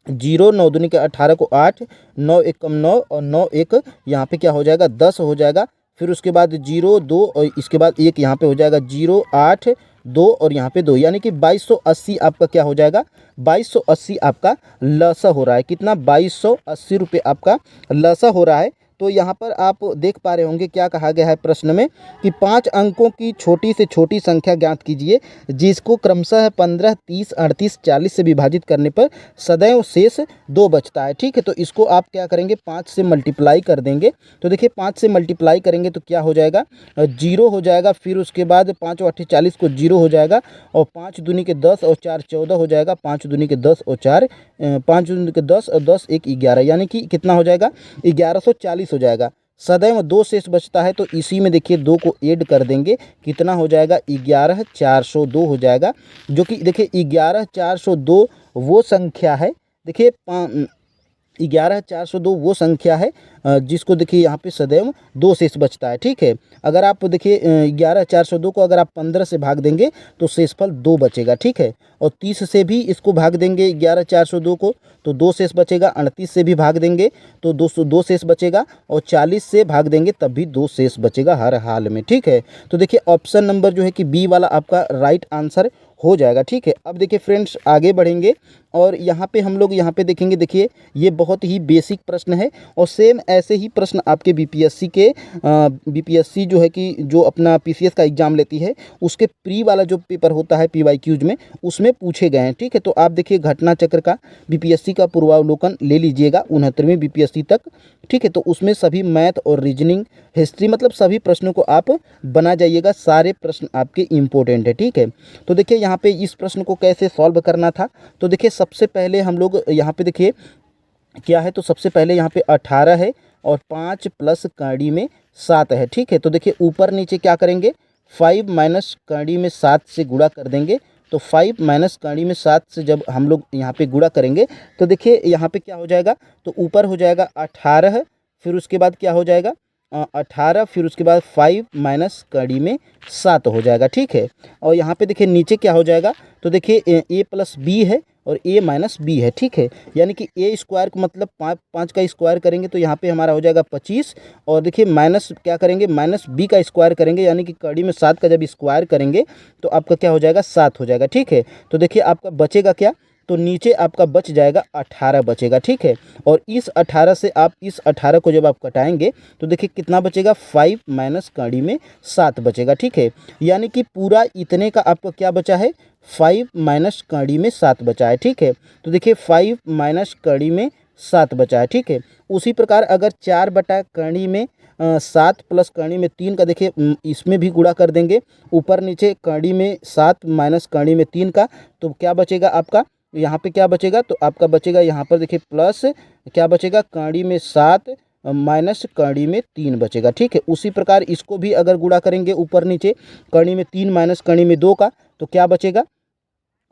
0, 9 दूनी के 18 को 8, 9 एकम 9 और 9 एक यहाँ पे क्या हो जाएगा, 10 हो जाएगा। फिर उसके बाद 0, 2 और इसके बाद 1 यहाँ पे हो जाएगा 0, 8, 2 और यहाँ पे 2, यानी कि 2280 आपका क्या हो जाएगा, 2280 आपका लसा हो रहा है। कितना, 2280 रुपये आपका लसा हो रहा है। तो यहाँ पर आप देख पा रहे होंगे क्या कहा गया है प्रश्न में कि 5 अंकों की छोटी से छोटी संख्या ज्ञात कीजिए जिसको क्रमशः 15, 30, 38, 40 से विभाजित करने पर सदैव शेष 2 बचता है, ठीक है। तो इसको आप क्या करेंगे, 5 से मल्टीप्लाई कर देंगे। तो देखिए 5 से मल्टीप्लाई करेंगे तो क्या हो जाएगा, 0 हो जाएगा। फिर उसके बाद 5 और 8 40 को 0 हो जाएगा और 5 दूनी के 10 और 4 14 हो जाएगा। 5 दूनी के 10 और 4 5 दूनी के 10 और 10 1 11, यानी कि कितना हो जाएगा, 1140 हो जाएगा। सदैव 2 शेष बचता है तो इसी में देखिए 2 को ऐड कर देंगे, कितना हो जाएगा, 11402 हो जाएगा। जो कि देखिए 11402 वो संख्या है, देखिए 11402 वो संख्या है जिसको देखिए यहाँ पे सदैव 2 शेष बचता है, ठीक है। अगर आप देखिए 11402 को अगर आप 15 से भाग देंगे तो शेषफल 2 बचेगा, ठीक है। और 30 से भी इसको भाग देंगे 11402 को तो 2 शेष बचेगा। 38 से भी भाग देंगे तो 2 शेष बचेगा और 40 से भाग देंगे तब भी 2 शेष बचेगा हर हाल में, ठीक है। तो देखिए ऑप्शन नंबर जो है कि बी वाला आपका राइट आंसर हो जाएगा, ठीक है। अब देखिए फ्रेंड्स आगे बढ़ेंगे और यहाँ पे हम लोग यहाँ पे देखेंगे, देखिए ये बहुत ही बेसिक प्रश्न है और सेम ऐसे ही प्रश्न आपके बीपीएससी जो है कि जो अपना पीसीएस का एग्ज़ाम लेती है उसके प्री वाला जो पेपर होता है PYQs में उसमें पूछे गए हैं, ठीक है। तो आप देखिए घटना चक्र का बीपीएससी का पूर्वावलोकन ले लीजिएगा 69वीं बीपीएससी तक, ठीक है। तो उसमें सभी मैथ और रीजनिंग, हिस्ट्री, मतलब सभी प्रश्नों को आप बना जाइएगा, सारे प्रश्न आपके इम्पोर्टेंट है, ठीक है। तो देखिए यहाँ पे इस प्रश्न को कैसे सॉल्व करना था, तो देखिए सबसे पहले हम लोग यहाँ पे देखिए क्या है, तो सबसे पहले यहाँ पे 18 है, और 5 प्लस कड़ी में 7 है, ठीक है। तो देखिए ऊपर नीचे क्या करेंगे, 5 माइनस कड़ी में 7 से गुणा कर देंगे। तो 5 माइनस कड़ी में 7 से जब हम लोग यहाँ पे गुणा करेंगे तो देखिए यहाँ पे क्या हो जाएगा, तो ऊपर हो जाएगा 18, फिर उसके बाद क्या हो जाएगा 18, फिर उसके बाद 5 माइनस कड़ी में 7 हो जाएगा, ठीक है। और यहाँ पे देखिए नीचे क्या हो जाएगा, तो देखिए ए प्लस बी है और ए माइनस बी है, ठीक है। यानी कि ए स्क्वायर को मतलब 5 का स्क्वायर करेंगे तो यहाँ पे हमारा हो जाएगा 25, और देखिए माइनस क्या करेंगे, माइनस बी का स्क्वायर करेंगे, यानी कि कड़ी में 7 का जब स्क्वायर करेंगे तो आपका क्या हो जाएगा, 7 हो जाएगा, ठीक है। तो देखिए आपका बचेगा क्या, तो नीचे आपका बच जाएगा 18 बचेगा, ठीक है। और इस 18 से आप इस 18 को जब आप कटाएंगे तो देखिए कितना बचेगा, 5 माइनस कड़ी में 7 बचेगा, ठीक है। यानी कि पूरा इतने का आपका क्या बचा है, 5 माइनस कड़ी में 7 बचा है, ठीक है। तो देखिए 5 माइनस कड़ी में 7 बचा है, ठीक है। उसी प्रकार अगर 4 बटा कड़ी में 7 प्लस कड़ी में 3 का देखिए इसमें भी गुणा कर देंगे, ऊपर नीचे कड़ी में 7 माइनस कड़ी में 3 का, तो क्या बचेगा आपका, यहाँ पे क्या बचेगा, तो आपका बचेगा यहाँ पर देखिए प्लस क्या बचेगा, कड़ी में 7 माइनस कड़ी में 3 बचेगा, ठीक है। उसी प्रकार इसको भी अगर गुणा करेंगे ऊपर नीचे, कड़ी में 3 माइनस कड़ी में 2 का, तो क्या बचेगा,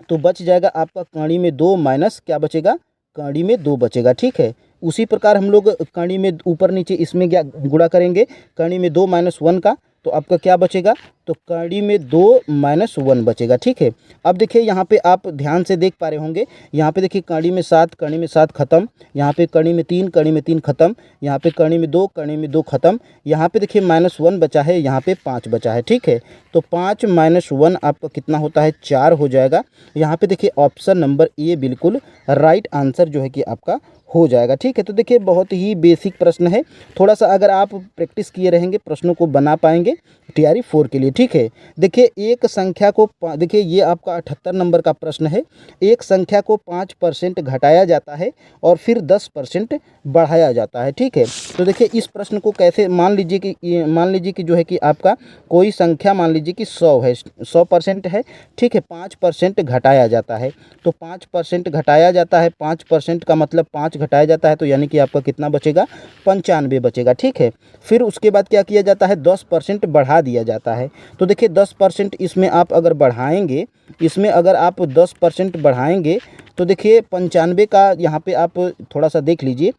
तो बच जाएगा आपका कड़ी में 2 माइनस क्या बचेगा, कड़ी में 2 बचेगा, ठीक है। उसी प्रकार हम लोग कड़ी में ऊपर नीचे इसमें क्या गुणा करेंगे, कड़ी में 2 माइनस 1 का, तो आपका क्या बचेगा, तो कड़ी में 2 माइनस 1 बचेगा, ठीक है। अब देखिए यहाँ पे आप ध्यान से देख पा रहे होंगे, यहाँ पे देखिए कड़ी में 7, कड़ी में 7 खत्म, यहाँ पे कड़ी में 3, कड़ी में 3 खत्म, यहाँ पे कड़ी में 2, कड़ी में 2 खत्म, यहाँ पे देखिए माइनस 1 बचा है, यहाँ पे 5 बचा है, ठीक है। तो 5 माइनस 1 आपका कितना होता है, 4 हो जाएगा। यहाँ पे देखिए ऑप्शन नंबर ए बिल्कुल राइट आंसर जो है कि आपका हो जाएगा, ठीक है। तो देखिए बहुत ही बेसिक प्रश्न है, थोड़ा सा अगर आप प्रैक्टिस किए रहेंगे प्रश्नों को बना पाएंगे तैयारी 4 के लिए, ठीक है। देखिए एक संख्या को देखिए ये आपका 78 नंबर का प्रश्न है, एक संख्या को 5% घटाया जाता है और फिर 10% बढ़ाया जाता है, ठीक है। तो देखिए इस प्रश्न को कैसे, मान लीजिए कि जो है कि आपका कोई संख्या मान लीजिए कि 100 है, 100% है, ठीक है, 5% घटाया जाता है, तो 5% घटाया जाता है, 5% का मतलब 5 घटाया जाता है, तो यानी कि आपका कितना बचेगा, 95 बचेगा, ठीक है। फिर उसके बाद क्या किया जाता है, 10% बढ़ा दिया जाता है। तो देखिए 10% इसमें आप अगर बढ़ाएंगे, इसमें अगर आप 10% बढ़ाएंगे तो देखिए 95 का यहाँ पे आप थोड़ा सा देख लीजिए,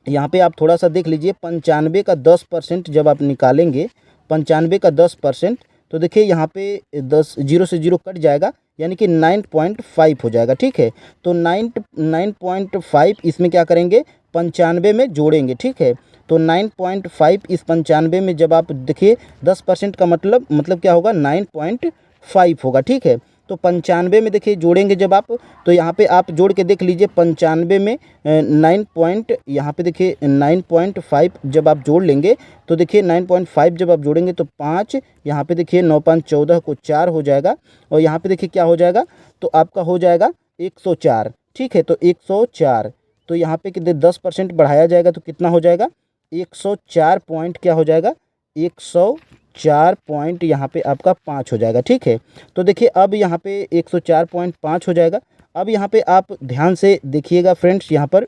यहाँ पे आप थोड़ा सा देख लीजिए, 95 का 10% जब आप निकालेंगे, 95 का 10%, तो देखिए यहाँ पे 10 जीरो से जीरो कट जाएगा, यानी कि 9.5 हो जाएगा, ठीक है। तो 9.5 इसमें क्या करेंगे, 95 में जोड़ेंगे, ठीक है। तो 9.5 इस 95 में जब आप देखिए 10% का मतलब क्या होगा, 9.5 होगा, ठीक है। तो 95 में देखिए जोड़ेंगे जब आप, तो यहाँ पे आप जोड़ के देख लीजिए, 95 में 9 पॉइंट, यहाँ पे देखिए 9.5 जब आप जोड़ लेंगे तो देखिए 9.5 जब आप जोड़ेंगे तो 5, यहाँ पे देखिए 9 5 14 को 4 हो जाएगा, और यहाँ पे देखिए क्या हो जाएगा, तो आपका हो जाएगा 104, ठीक है। तो 104, तो यहाँ पे कितने 10% बढ़ाया जाएगा तो कितना हो जाएगा, 104 पॉइंट क्या हो जाएगा, 104 पॉइंट यहाँ पे आपका 5 हो जाएगा, ठीक है। तो देखिए अब यहाँ पे 104.5 हो जाएगा। अब यहाँ पे आप ध्यान से देखिएगा फ्रेंड्स, यहाँ पर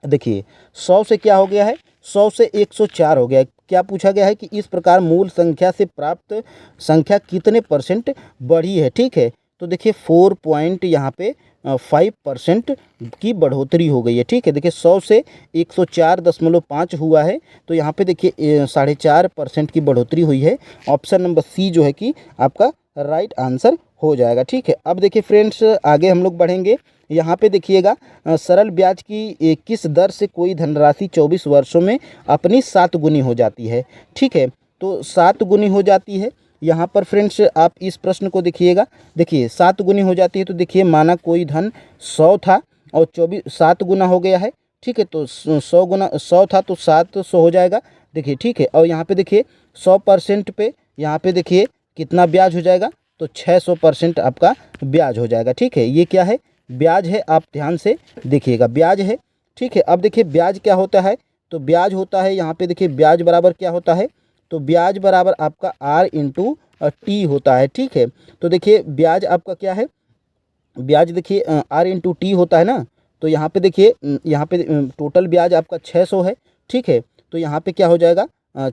देखिए 100 से क्या हो गया है, 100 से 104 हो गया है। क्या पूछा गया है कि इस प्रकार मूल संख्या से प्राप्त संख्या कितने परसेंट बढ़ी है, ठीक है। तो देखिए 4 पॉइंट यहाँ पे 5% की बढ़ोतरी हो गई है, ठीक है। देखिए 100 से 104.5 हुआ है, तो यहाँ पे देखिए 4.5% की बढ़ोतरी हुई है। ऑप्शन नंबर सी जो है कि आपका राइट आंसर हो जाएगा, ठीक है। अब देखिए फ्रेंड्स आगे हम लोग बढ़ेंगे, यहाँ पे देखिएगा सरल ब्याज की किस दर से कोई धनराशि 24 वर्षों में अपनी 7 गुनी हो जाती है, ठीक है। तो 7 गुनी हो जाती है, यहाँ पर फ्रेंड्स आप इस प्रश्न को देखिएगा, देखिए 7 गुनी हो जाती है, तो देखिए माना कोई धन 100 था और 7 गुना हो गया है, ठीक है। तो 100 गुना 100 था तो 700 हो जाएगा, देखिए, ठीक है। और यहाँ पे देखिए 100% पे यहाँ पे देखिए कितना ब्याज हो जाएगा, तो 600% आपका ब्याज हो जाएगा, ठीक है। ये क्या है, ब्याज है, आप ध्यान से देखिएगा, ब्याज है, ठीक है। अब देखिए ब्याज क्या होता है, तो ब्याज होता है यहाँ पे देखिए ब्याज बराबर क्या होता है, तो ब्याज बराबर आपका R इंटू टी होता है, ठीक है। तो देखिए ब्याज आपका क्या है, ब्याज देखिए R इंटू टी होता है ना, तो यहाँ पे देखिए यहाँ पे टोटल ब्याज आपका 600 है, ठीक है। तो यहाँ पे क्या हो जाएगा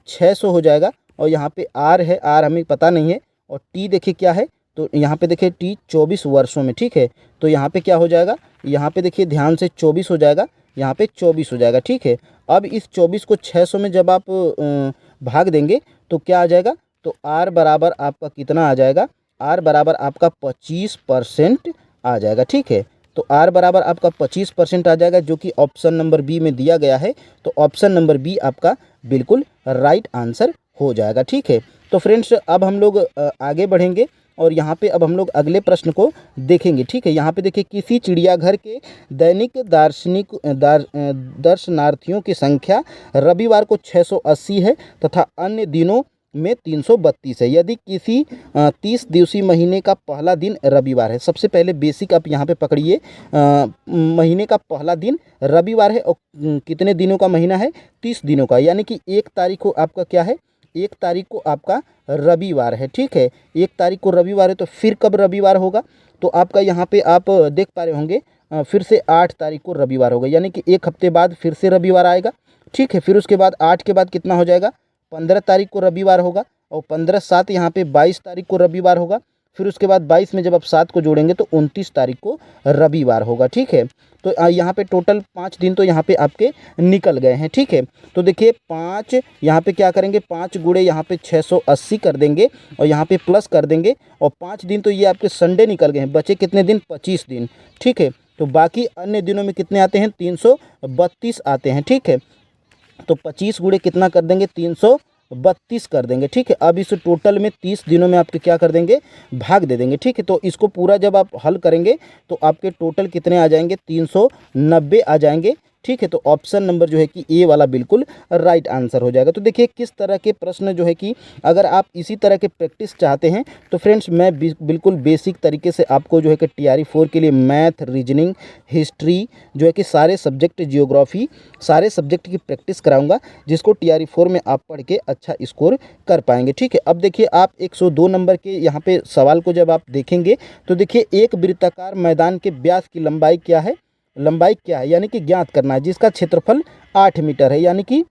600 हो जाएगा। और यहाँ पे आर है, आर हमें पता नहीं है। और टी देखिए क्या है, तो यहाँ पे देखिए टी 24 वर्षों में, ठीक है। तो यहाँ पे क्या हो जाएगा, यहाँ पे देखिए ध्यान से 24 हो जाएगा, यहाँ पे 24 हो जाएगा, ठीक है। अब इस 24 को 600 में जब आप भाग देंगे तो क्या आ जाएगा, तो आर बराबर आपका कितना आ जाएगा, आर बराबर आपका 25% आ जाएगा, ठीक है। तो आर बराबर आपका 25% आ जाएगा, जो कि ऑप्शन नंबर बी में दिया गया है। तो ऑप्शन नंबर बी आपका बिल्कुल राइट आंसर हो जाएगा, ठीक है। तो फ्रेंड्स अब हम लोग आगे बढ़ेंगे और यहाँ पे अब हम लोग अगले प्रश्न को देखेंगे, ठीक है। यहाँ पे देखिए, किसी चिड़ियाघर के दैनिक दर्शनार्थियों की संख्या रविवार को 680 है तथा अन्य दिनों में 332 है। यदि किसी 30 दिवसीय महीने का पहला दिन रविवार है, सबसे पहले बेसिक आप यहाँ पे पकड़िए, महीने का पहला दिन रविवार है और कितने दिनों का महीना है, 30 दिनों का, यानी कि 1 तारीख को आपका क्या है, 1 तारीख को आपका रविवार है, ठीक है। 1 तारीख को रविवार है, तो फिर कब रविवार होगा, तो आपका यहाँ पे आप देख पा रहे होंगे फिर से 8 तारीख को रविवार होगा, यानी कि 1 हफ्ते बाद फिर से रविवार आएगा, ठीक है। फिर उसके बाद 8 के बाद कितना हो जाएगा, 15 तारीख को रविवार होगा और 15 7 यहाँ पे 22 तारीख को रविवार होगा। फिर उसके बाद 22 में जब आप 7 को जोड़ेंगे तो 29 तारीख को रविवार होगा, ठीक है। तो यहाँ पे टोटल 5 दिन तो यहाँ पे आपके निकल गए हैं, ठीक है। तो देखिए 5 यहाँ पे क्या करेंगे, 5 गुणे यहाँ पे 680 कर देंगे और यहाँ पे प्लस कर देंगे और 5 दिन तो ये आपके संडे निकल गए हैं, बचे कितने दिन, 25 दिन, ठीक है। तो बाकी अन्य दिनों में कितने आते हैं, 332 आते हैं, ठीक है। तो 25 गुणे कितना कर देंगे, 332 कर देंगे, ठीक है। अब इस टोटल में 30 दिनों में आपके क्या कर देंगे, भाग दे देंगे, ठीक है। तो इसको पूरा जब आप हल करेंगे तो आपके टोटल कितने आ जाएंगे, 390 आ जाएंगे, ठीक है। तो ऑप्शन नंबर जो है कि ए वाला बिल्कुल राइट आंसर हो जाएगा। तो देखिए किस तरह के प्रश्न जो है कि अगर आप इसी तरह के प्रैक्टिस चाहते हैं तो फ्रेंड्स मैं बिल्कुल बेसिक तरीके से आपको जो है कि TRE 4 के लिए मैथ, रीजनिंग, हिस्ट्री जो है कि सारे सब्जेक्ट, जियोग्राफी, सारे सब्जेक्ट की प्रैक्टिस कराऊंगा, जिसको TRE 4 में आप पढ़ के अच्छा स्कोर कर पाएंगे, ठीक है। अब देखिए आप 102 नंबर के यहाँ पे सवाल को जब आप देखेंगे तो देखिए, एक वृत्ताकार मैदान के व्यास की लंबाई क्या है, लंबाई क्या है, यानी कि ज्ञात करना है, जिसका क्षेत्रफल 8 मीटर है, यानी कि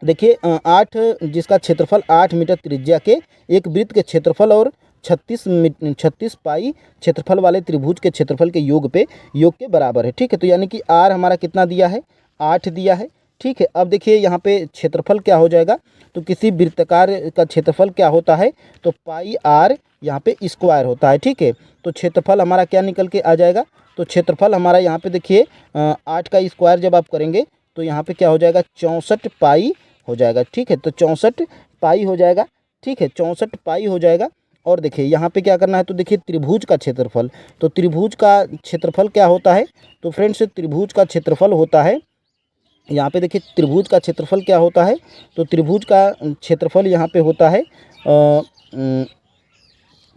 देखिए 8, जिसका क्षेत्रफल 8 मीटर त्रिज्या के एक वृत्त के क्षेत्रफल और 36 पाई क्षेत्रफल वाले त्रिभुज के क्षेत्रफल के योग के बराबर है, ठीक है। तो यानी कि आर हमारा कितना दिया है, 8 दिया है, ठीक है। अब देखिए यहाँ पे क्षेत्रफल क्या हो जाएगा, तो किसी वृत्ताकार का क्षेत्रफल क्या होता है, तो पाई आर यहाँ पे स्क्वायर होता है, ठीक है। तो क्षेत्रफल हमारा क्या निकल के आ जाएगा, तो क्षेत्रफल हमारा यहाँ पे देखिए 8 का स्क्वायर जब आप करेंगे तो यहाँ पे क्या हो जाएगा, 64 पाई हो जाएगा, ठीक है। तो 64 पाई हो जाएगा, ठीक है, 64 पाई हो जाएगा। और देखिए यहाँ पे क्या करना है, तो देखिए त्रिभुज का क्षेत्रफल, तो त्रिभुज का क्षेत्रफल क्या होता है, तो फ्रेंड्स त्रिभुज का क्षेत्रफल होता है, यहाँ पे देखिए त्रिभुज का क्षेत्रफल क्या होता है, तो त्रिभुज का क्षेत्रफल यहाँ पे होता है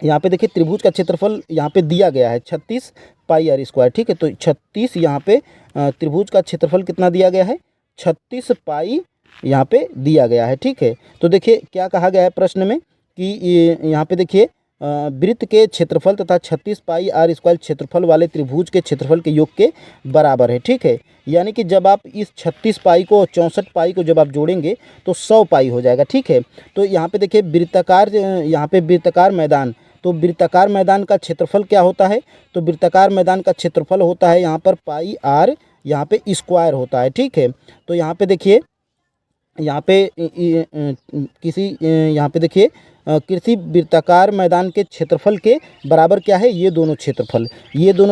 यहाँ पे देखिए त्रिभुज का क्षेत्रफल यहाँ पे दिया गया है 36 पाई आर स्क्वायर, ठीक है। तो 36 यहाँ पे त्रिभुज का क्षेत्रफल कितना दिया गया है, 36 पाई यहाँ पे दिया गया है, ठीक है। तो देखिए क्या कहा गया है प्रश्न में कि यहाँ पे देखिए वृत्त के क्षेत्रफल तथा 36 पाई आर स्क्वायर क्षेत्रफल वाले त्रिभुज के क्षेत्रफल के योग के बराबर है, ठीक है। यानी कि जब आप इस 36 पाई को 64 पाई को जब आप जोड़ेंगे तो 100 पाई हो जाएगा, ठीक है। तो यहाँ पे देखिए वृत्ताकार, यहाँ पे वृत्ताकार मैदान, तो वृत्ताकार मैदान का क्षेत्रफल क्या होता है, तो वृत्ताकार मैदान का क्षेत्रफल होता है यहाँ पर पाई आर यहाँ पे स्क्वायर होता है, ठीक है। तो यहाँ पे देखिए, यहाँ पे यहाँ पे देखिए कृषि वृत्ताकार मैदान के क्षेत्रफल के बराबर क्या है, ये दोनों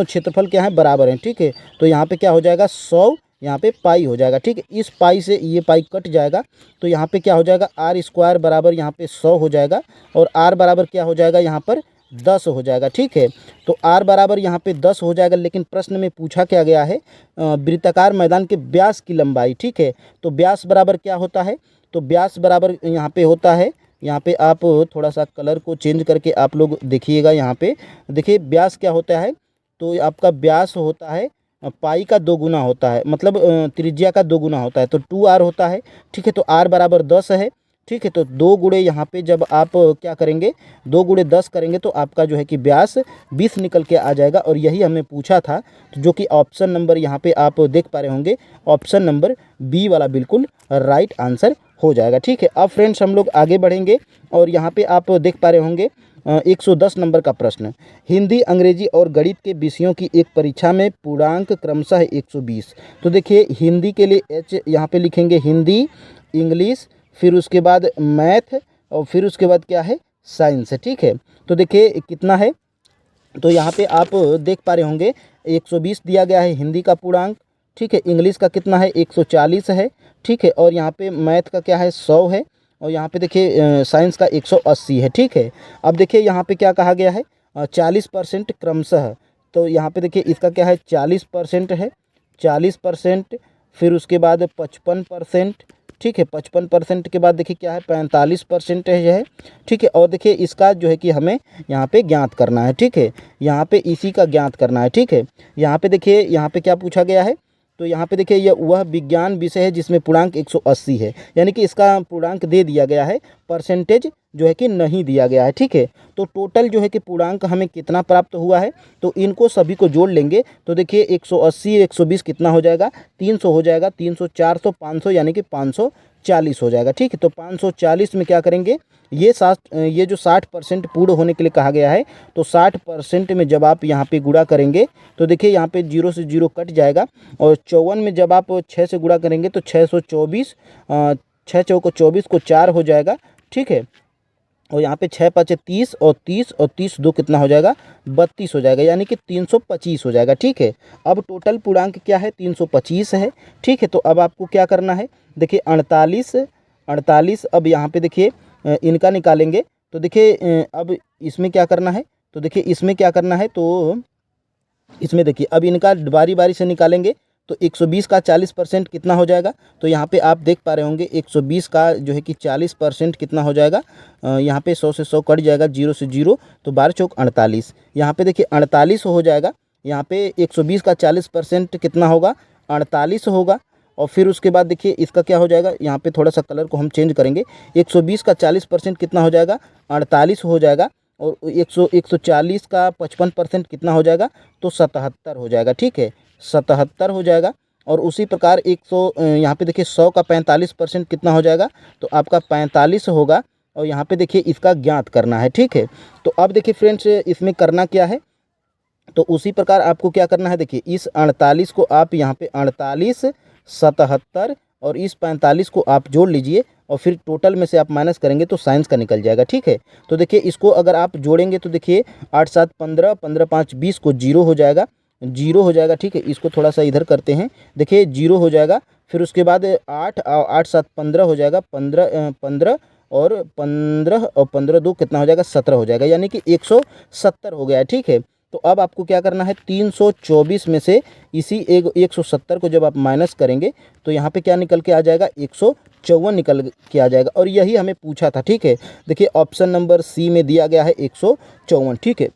क्षेत्रफल क्या है, बराबर हैं, ठीक है। तो यहाँ पे क्या हो जाएगा, 100 यहाँ पे पाई हो जाएगा, ठीक है। इस पाई से ये पाई कट जाएगा तो यहाँ पे क्या हो जाएगा, आर स्क्वायर बराबर यहाँ पे 100 हो जाएगा और आर बराबर क्या हो जाएगा, यहाँ पर 10 हो जाएगा, ठीक है। तो आर बराबर यहाँ पे 10 हो जाएगा, लेकिन प्रश्न में पूछा क्या गया है, वृत्ताकार मैदान के व्यास की लंबाई, ठीक है। तो व्यास बराबर क्या होता है, तो व्यास बराबर यहाँ पे होता है, यहाँ पे आप थोड़ा सा कलर को चेंज करके आप लोग देखिएगा, यहाँ पे देखिए व्यास क्या होता है, तो आपका व्यास होता है पाई का 2 गुना होता है, मतलब त्रिज्या का 2 गुना होता है, तो 2r होता है, ठीक है। तो r बराबर 10 है, ठीक है। तो 2 गुणे यहाँ पे जब आप क्या करेंगे, 2 गुणे 10 करेंगे तो आपका जो है कि व्यास 20 निकल के आ जाएगा। और यही हमें पूछा था, तो जो कि ऑप्शन नंबर यहाँ पे आप देख पा रहे होंगे, ऑप्शन नंबर बी वाला बिल्कुल राइट आंसर हो जाएगा। ठीक है। अब फ्रेंड्स हम लोग आगे बढ़ेंगे और यहाँ पे आप देख पा रहे होंगे 110 नंबर का प्रश्न, हिंदी, अंग्रेजी और गणित के विषयों की एक परीक्षा में पूर्णांक क्रमशः 120। तो देखिए हिंदी के लिए एच यहाँ पे लिखेंगे, हिंदी, इंग्लिश, फिर उसके बाद मैथ और फिर उसके बाद क्या है, साइंस है। ठीक है। तो देखिए कितना है, तो यहाँ पे आप देख पा रहे होंगे 120 दिया गया है हिंदी का पूर्णांक। ठीक है। इंग्लिश का कितना है, 140 है। ठीक है। और यहाँ पे मैथ का क्या है, 100 है। और यहाँ पे देखिए साइंस का 180 है। ठीक है। अब देखिए यहाँ पे क्या कहा गया है, 40% क्रमशः। तो यहाँ पे देखिए इसका क्या है, 40% है, 40%, फिर उसके बाद 55%। ठीक है। 55% के बाद देखिए क्या है, 45% है। ठीक है। और देखिए इसका जो है कि हमें यहाँ पे ज्ञात करना है। ठीक है। यहाँ पे इसी का ज्ञात करना है। ठीक है। यहाँ पे देखिए यहाँ पे क्या पूछा गया है, तो यहाँ पे देखिए यह वह विज्ञान विषय है जिसमें पूर्णांक 180 है, यानी कि इसका पूर्णांक दे दिया गया है, परसेंटेज जो है कि नहीं दिया गया है। ठीक है। तो टोटल जो है कि पूर्णांक हमें कितना प्राप्त हुआ है, तो इनको सभी को जोड़ लेंगे तो देखिए 180 120 कितना हो जाएगा, 300 हो जाएगा, 300 400 500 यानी कि 540 हो जाएगा। ठीक है। तो 540 में क्या करेंगे, ये जो 60% पूर्ण होने के लिए कहा गया है, तो 60% में जब आप यहाँ पे गुणा करेंगे तो देखिए यहाँ पे 0 से 0 कट जाएगा। और 54 में जब आप 6 से गुणा करेंगे तो 624, 6 चौको 24 को 4 हो जाएगा। ठीक है। और यहाँ पे 6 5 30 और 30 और 30 2 कितना हो जाएगा, 32 हो जाएगा, यानी कि 325 हो जाएगा। ठीक है। अब टोटल पूर्णांक क्या है, 325 है। ठीक है। तो अब आपको क्या करना है, देखिए 48, अब यहाँ पे देखिए इनका निकालेंगे तो देखिए अब इसमें क्या करना है, तो देखिए इसमें क्या करना है, तो इसमें देखिए अब इनका बारी बारी से निकालेंगे तो 120 का 40% कितना हो जाएगा, तो यहाँ पे आप देख पा रहे होंगे 120 का जो है कि 40% कितना हो जाएगा, यहाँ पे 100 से 100 कट जाएगा, 0 से 0, तो 12 चौक 48, यहाँ पे देखिए 48 हो जाएगा। यहाँ पे 120 का 40% कितना होगा, 48 होगा। और फिर उसके बाद देखिए इसका क्या हो जाएगा, यहाँ पे थोड़ा सा कलर को हम चेंज करेंगे, 120 का 40% कितना हो जाएगा, 48 हो जाएगा। और 140 का 55% कितना हो जाएगा, तो 77 हो जाएगा। ठीक है। 77 हो जाएगा। और उसी प्रकार 100 यहाँ पे देखिए 100 का 45% कितना हो जाएगा, तो आपका 45 होगा। और यहाँ पे देखिए इसका ज्ञात करना है। ठीक है। तो अब देखिए फ्रेंड्स इसमें करना क्या है, तो उसी प्रकार आपको क्या करना है, देखिए इस 48 को आप यहाँ पे 48, 77 और इस 45 को आप जोड़ लीजिए और फिर टोटल में से आप माइनस करेंगे तो साइंस का निकल जाएगा। ठीक है। तो देखिए इसको अगर आप जोड़ेंगे तो देखिए 8 7 15, 15 5 20 को 0 हो जाएगा, 0 हो जाएगा। ठीक है। इसको थोड़ा सा इधर करते हैं, देखिए 0 हो जाएगा। फिर उसके बाद 8 7 15 हो जाएगा, 15 और 15 2 कितना हो जाएगा, 17 हो जाएगा, यानी कि 170 हो गया है। ठीक है। तो अब आपको क्या करना है, 324 में से इसी 170 को जब आप माइनस करेंगे तो यहाँ पे क्या निकल के आ जाएगा, 154 निकल के आ जाएगा। और यही हमें पूछा था। ठीक है। देखिए ऑप्शन नंबर सी में दिया गया है 154। ठीक है।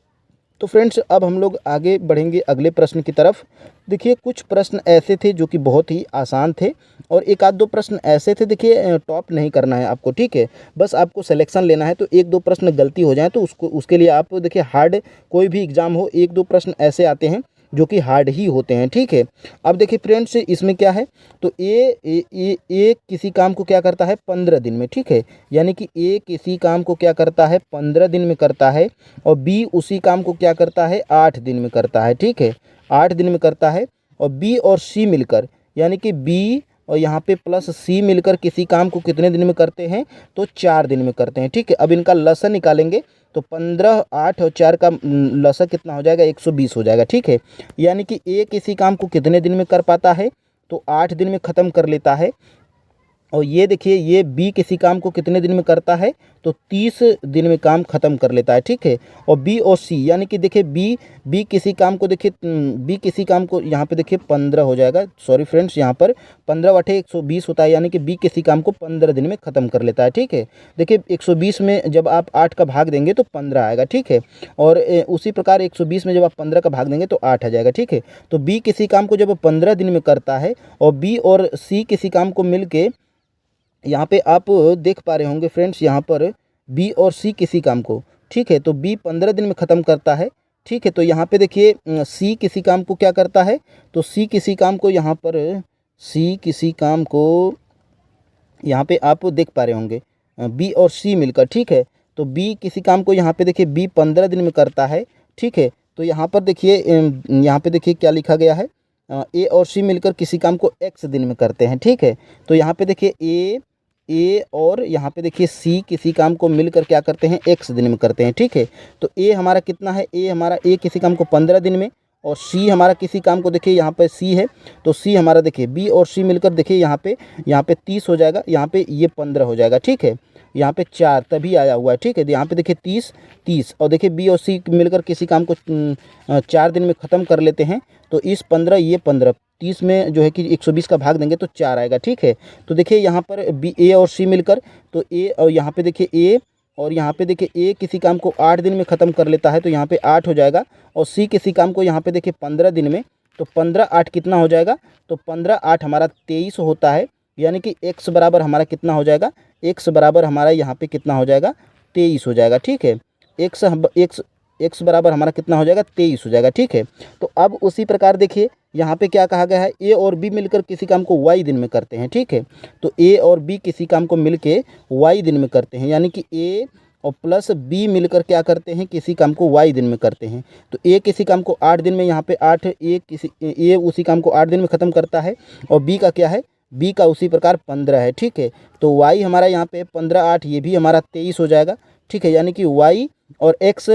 तो फ्रेंड्स अब हम लोग आगे बढ़ेंगे अगले प्रश्न की तरफ। देखिए कुछ प्रश्न ऐसे थे जो कि बहुत ही आसान थे और एक आध दो प्रश्न ऐसे थे, देखिए टॉप नहीं करना है आपको। ठीक है। बस आपको सिलेक्शन लेना है, तो एक दो प्रश्न गलती हो जाए तो उसके लिए आप देखिए हार्ड, कोई भी एग्ज़ाम हो, एक दो प्रश्न ऐसे आते हैं जो कि हार्ड ही होते हैं। ठीक है। अब देखिए फ्रेंड्स इसमें क्या है, तो ए किसी काम को क्या करता है, 15 दिन में। ठीक है। यानी कि ए किसी काम को क्या करता है, 15 दिन में करता है। और बी उसी काम को क्या करता है, 8 दिन में करता है। ठीक है। 8 दिन में करता है। और बी और सी मिलकर, यानी कि बी और यहाँ पे प्लस सी मिलकर किसी काम को कितने दिन में करते हैं, तो 4 दिन में करते हैं। ठीक है। अब इनका लसा निकालेंगे तो 15, 8 और 4 का लसा कितना हो जाएगा, 120 हो जाएगा। ठीक है। यानी कि ए किसी काम को कितने दिन में कर पाता है, तो 8 दिन में ख़त्म कर लेता है। और ये देखिए ये बी किसी काम को कितने दिन में करता है, तो 30 दिन में काम ख़त्म कर लेता है। ठीक है। और बी और सी, यानी कि देखिए बी किसी काम को, देखिए बी किसी काम को यहाँ पे देखिए 15 हो जाएगा, सॉरी फ्रेंड्स, यहाँ पर 15 बटे 120 होता है, यानी कि बी किसी काम को 15 दिन में ख़त्म कर लेता है। ठीक है। देखिए 120 में जब आप 8 का भाग देंगे तो 15 आएगा। ठीक है। और उसी प्रकार 120 में जब आप 15 का भाग देंगे तो 8 आ जाएगा। ठीक है। तो बी किसी काम को जब 15 दिन में करता है और बी और सी किसी काम को मिल के यहाँ पे आप देख पा रहे होंगे फ्रेंड्स, यहाँ पर बी और सी किसी काम को, ठीक है, तो बी 15 दिन में ख़त्म करता है, ठीक है। तो यहाँ पे देखिए सी किसी काम को क्या करता है, तो सी किसी काम को यहाँ पर सी किसी काम को यहाँ पे आप देख पा रहे होंगे बी और सी मिलकर, ठीक है। तो बी किसी काम को यहाँ पे देखिए बी 15 दिन में करता है, ठीक है। तो यहाँ पर देखिए यहाँ पे देखिए क्या लिखा गया है, ए और सी मिलकर किसी काम को एक्स दिन में करते हैं, ठीक है। तो यहाँ पे देखिए ए और यहाँ पे देखिए सी किसी काम को मिलकर क्या करते हैं, एक्स दिन में करते हैं, ठीक है। तो ए हमारा कितना है, ए किसी काम को 15 दिन में, और सी हमारा किसी काम को देखिए यहाँ पे सी है, तो सी हमारा देखिए बी और सी मिलकर देखिए यहाँ पे 30 हो जाएगा, यहाँ पे ये 15 हो जाएगा, ठीक है। यहाँ पे 4 तभी आया हुआ है, ठीक है। यहाँ पे देखिए 30 और देखिए बी और सी मिलकर किसी काम को 4 दिन में ख़त्म कर लेते हैं, तो इस 15 ये 15 30 में जो है कि 120 का भाग देंगे तो 4 आएगा, ठीक है। तो देखिए यहाँ पर बी ए और सी मिलकर, तो ए और यहाँ पे देखिए ए और यहाँ पे देखिए ए किसी काम को 8 दिन में ख़त्म कर लेता है, तो यहाँ पे 8 हो जाएगा, और सी किसी काम को यहाँ पे देखिए 15 दिन में, तो 15 8 कितना हो जाएगा, तो 15 8 हमारा 23 होता है, यानी कि x बराबर हमारा कितना हो जाएगा, x बराबर हमारा यहाँ पे कितना हो जाएगा, 23 हो जाएगा, ठीक है। x बराबर हमारा कितना हो जाएगा, 23 हो जाएगा, ठीक है। तो अब उसी प्रकार देखिए यहाँ पे क्या कहा गया है, ए और बी मिलकर किसी काम को y दिन में करते हैं, ठीक है। तो ए और बी किसी काम को मिलके y दिन में करते हैं, यानी कि ए और प्लस बी मिलकर क्या करते हैं, किसी काम को y दिन में करते हैं। तो ए किसी काम को 8 दिन में, यहाँ पे 8 ए उसी काम को 8 दिन में ख़त्म करता है, और बी का क्या है, बी का उसी प्रकार 15 है, ठीक है। तो y हमारा यहाँ पे 15 8 ये भी हमारा 23 हो जाएगा, ठीक है। यानी कि y और x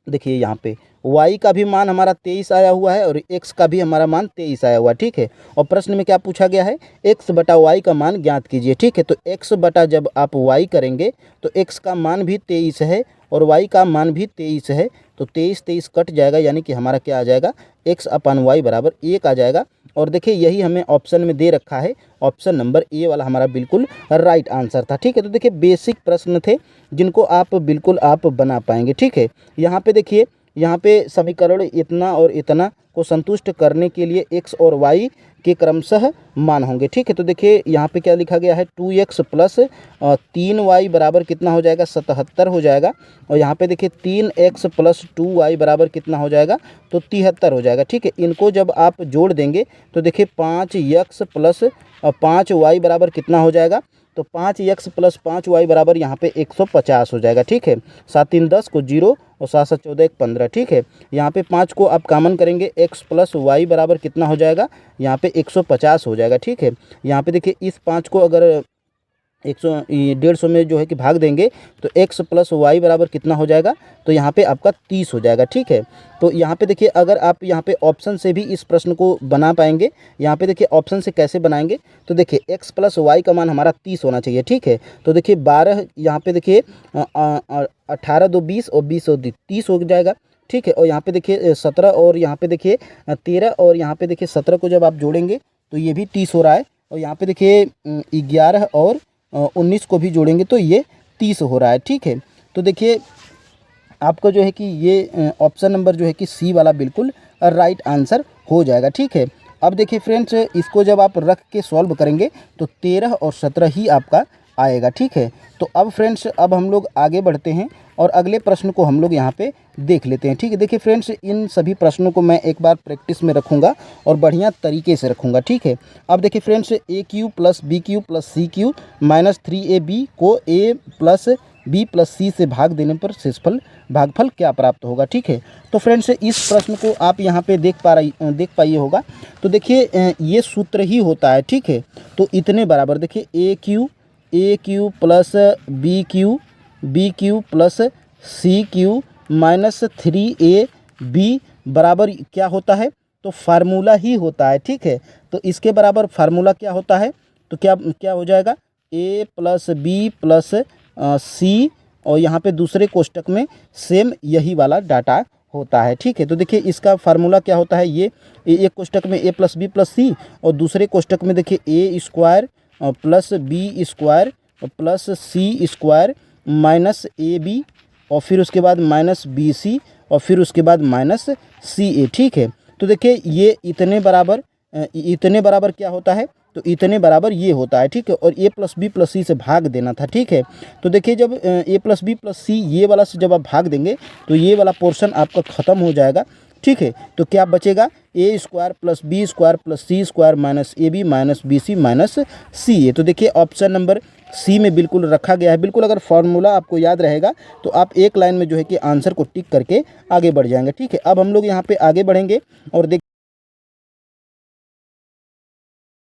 देखिए यहाँ पे y का भी मान हमारा 23 आया हुआ है और x का भी हमारा मान 23 आया हुआ है, ठीक है। और प्रश्न में क्या पूछा गया है, x बटा y का मान ज्ञात कीजिए, ठीक है। तो x बटा जब आप y करेंगे तो x का मान भी 23 है और y का मान भी 23 है, तो 23 कट जाएगा, यानी कि हमारा क्या आ जाएगा, x अपान y बराबर 1 आ जाएगा। और देखिए यही हमें ऑप्शन में दे रखा है, ऑप्शन नंबर ए वाला हमारा बिल्कुल राइट आंसर था, ठीक है। तो देखिए बेसिक प्रश्न थे जिनको आप बिल्कुल आप बना पाएंगे, ठीक है। यहाँ पे देखिए, यहाँ पे समीकरण इतना और इतना को संतुष्ट करने के लिए x और y के क्रमशः मान होंगे, ठीक है। तो देखिए यहाँ पे क्या लिखा गया है, 2x प्लस 3y बराबर कितना हो जाएगा, 77 हो जाएगा। और यहाँ पे देखिए 3x प्लस 2y बराबर कितना हो जाएगा, तो 73 हो जाएगा, ठीक है। इनको जब आप जोड़ देंगे तो देखिए 5x प्लस 5y बराबर कितना हो जाएगा, तो 5x प्लस 5y बराबर यहाँ पे 150 हो जाएगा, ठीक है। 7 3 10 को 0 और 7 7 14 1 15, ठीक है। यहाँ पे 5 को आप कॉमन करेंगे, x प्लस वाई बराबर कितना हो जाएगा, यहाँ पे 150 हो जाएगा, ठीक है। यहाँ पे देखिए इस 5 को अगर 150 में जो है कि भाग देंगे तो x प्लस वाई बराबर कितना हो जाएगा, तो यहाँ पे आपका 30 हो जाएगा, ठीक है। तो यहाँ पे देखिए अगर आप यहाँ पे ऑप्शन से भी इस प्रश्न को बना पाएंगे, यहाँ पे देखिए ऑप्शन से कैसे बनाएंगे, तो देखिए x प्लस वाई का मान हमारा 30 होना चाहिए, ठीक है। तो देखिए 12 यहाँ पे देखिए 18 2 20 और 20 और 30 हो जाएगा, ठीक है। और यहाँ पे देखिए 17 और यहाँ पे देखिए 13 और यहाँ पे देखिए 17 को जब आप जोड़ेंगे तो ये भी 30 हो रहा है। और यहाँ पे देखिए 11 और 19 को भी जोड़ेंगे तो ये 30 हो रहा है, ठीक है। तो देखिए आपका जो है कि ये ऑप्शन नंबर जो है कि सी वाला बिल्कुल राइट आंसर हो जाएगा, ठीक है। अब देखिए फ्रेंड्स, इसको जब आप रख के सॉल्व करेंगे तो 13 और 17 ही आपका आएगा, ठीक है। तो अब फ्रेंड्स, अब हम लोग आगे बढ़ते हैं और अगले प्रश्न को हम लोग यहाँ पे देख लेते हैं, ठीक है। देखिए फ्रेंड्स, इन सभी प्रश्नों को मैं एक बार प्रैक्टिस में रखूँगा और बढ़िया तरीके से रखूँगा, ठीक है। अब देखिए friends, A cube plus B cube plus C cube minus 3ab को A plus B plus C से भाग देने पर शेषफल भागफल क्या प्राप्त होगा, ठीक है। तो फ्रेंड्स, इस प्रश्न को आप यहाँ पे देख पाइए होगा। तो देखिए ये सूत्र ही होता है, ठीक है। तो इतने बराबर देखिए A cube plus B cube plus C cube minus 3ab बराबर क्या होता है, तो फार्मूला ही होता है, ठीक है। तो इसके बराबर फार्मूला क्या होता है, तो क्या हो जाएगा, ए प्लस बी प्लस सी और यहाँ पे दूसरे कोष्टक में सेम यही वाला डाटा होता है, ठीक है। तो देखिए इसका फार्मूला क्या होता है, ये एक कोष्टक में A plus B plus C और दूसरे कोष्टक में देखिए A square plus B square plus C square minus A B और फिर उसके बाद माइनस बी सी और फिर उसके बाद माइनस सी ए, ठीक है। तो देखिए ये इतने बराबर इतने बराबर क्या होता है, तो इतने बराबर ये होता है, ठीक है। और ए प्लस बी प्लस सी से भाग देना था, ठीक है। तो देखिए जब ए प्लस बी प्लस सी ये वाला से जब आप भाग देंगे तो ये वाला पोर्शन आपका ख़त्म हो जाएगा, ठीक है। तो क्या बचेगा, A square plus B square plus C square minus A B minus B C minus C A. तो देखिए ऑप्शन नंबर सी में बिल्कुल रखा गया है। बिल्कुल अगर फार्मूला आपको याद रहेगा तो आप एक लाइन में जो है कि आंसर को टिक करके आगे बढ़ जाएंगे, ठीक है। अब हम लोग यहाँ पे आगे बढ़ेंगे और देख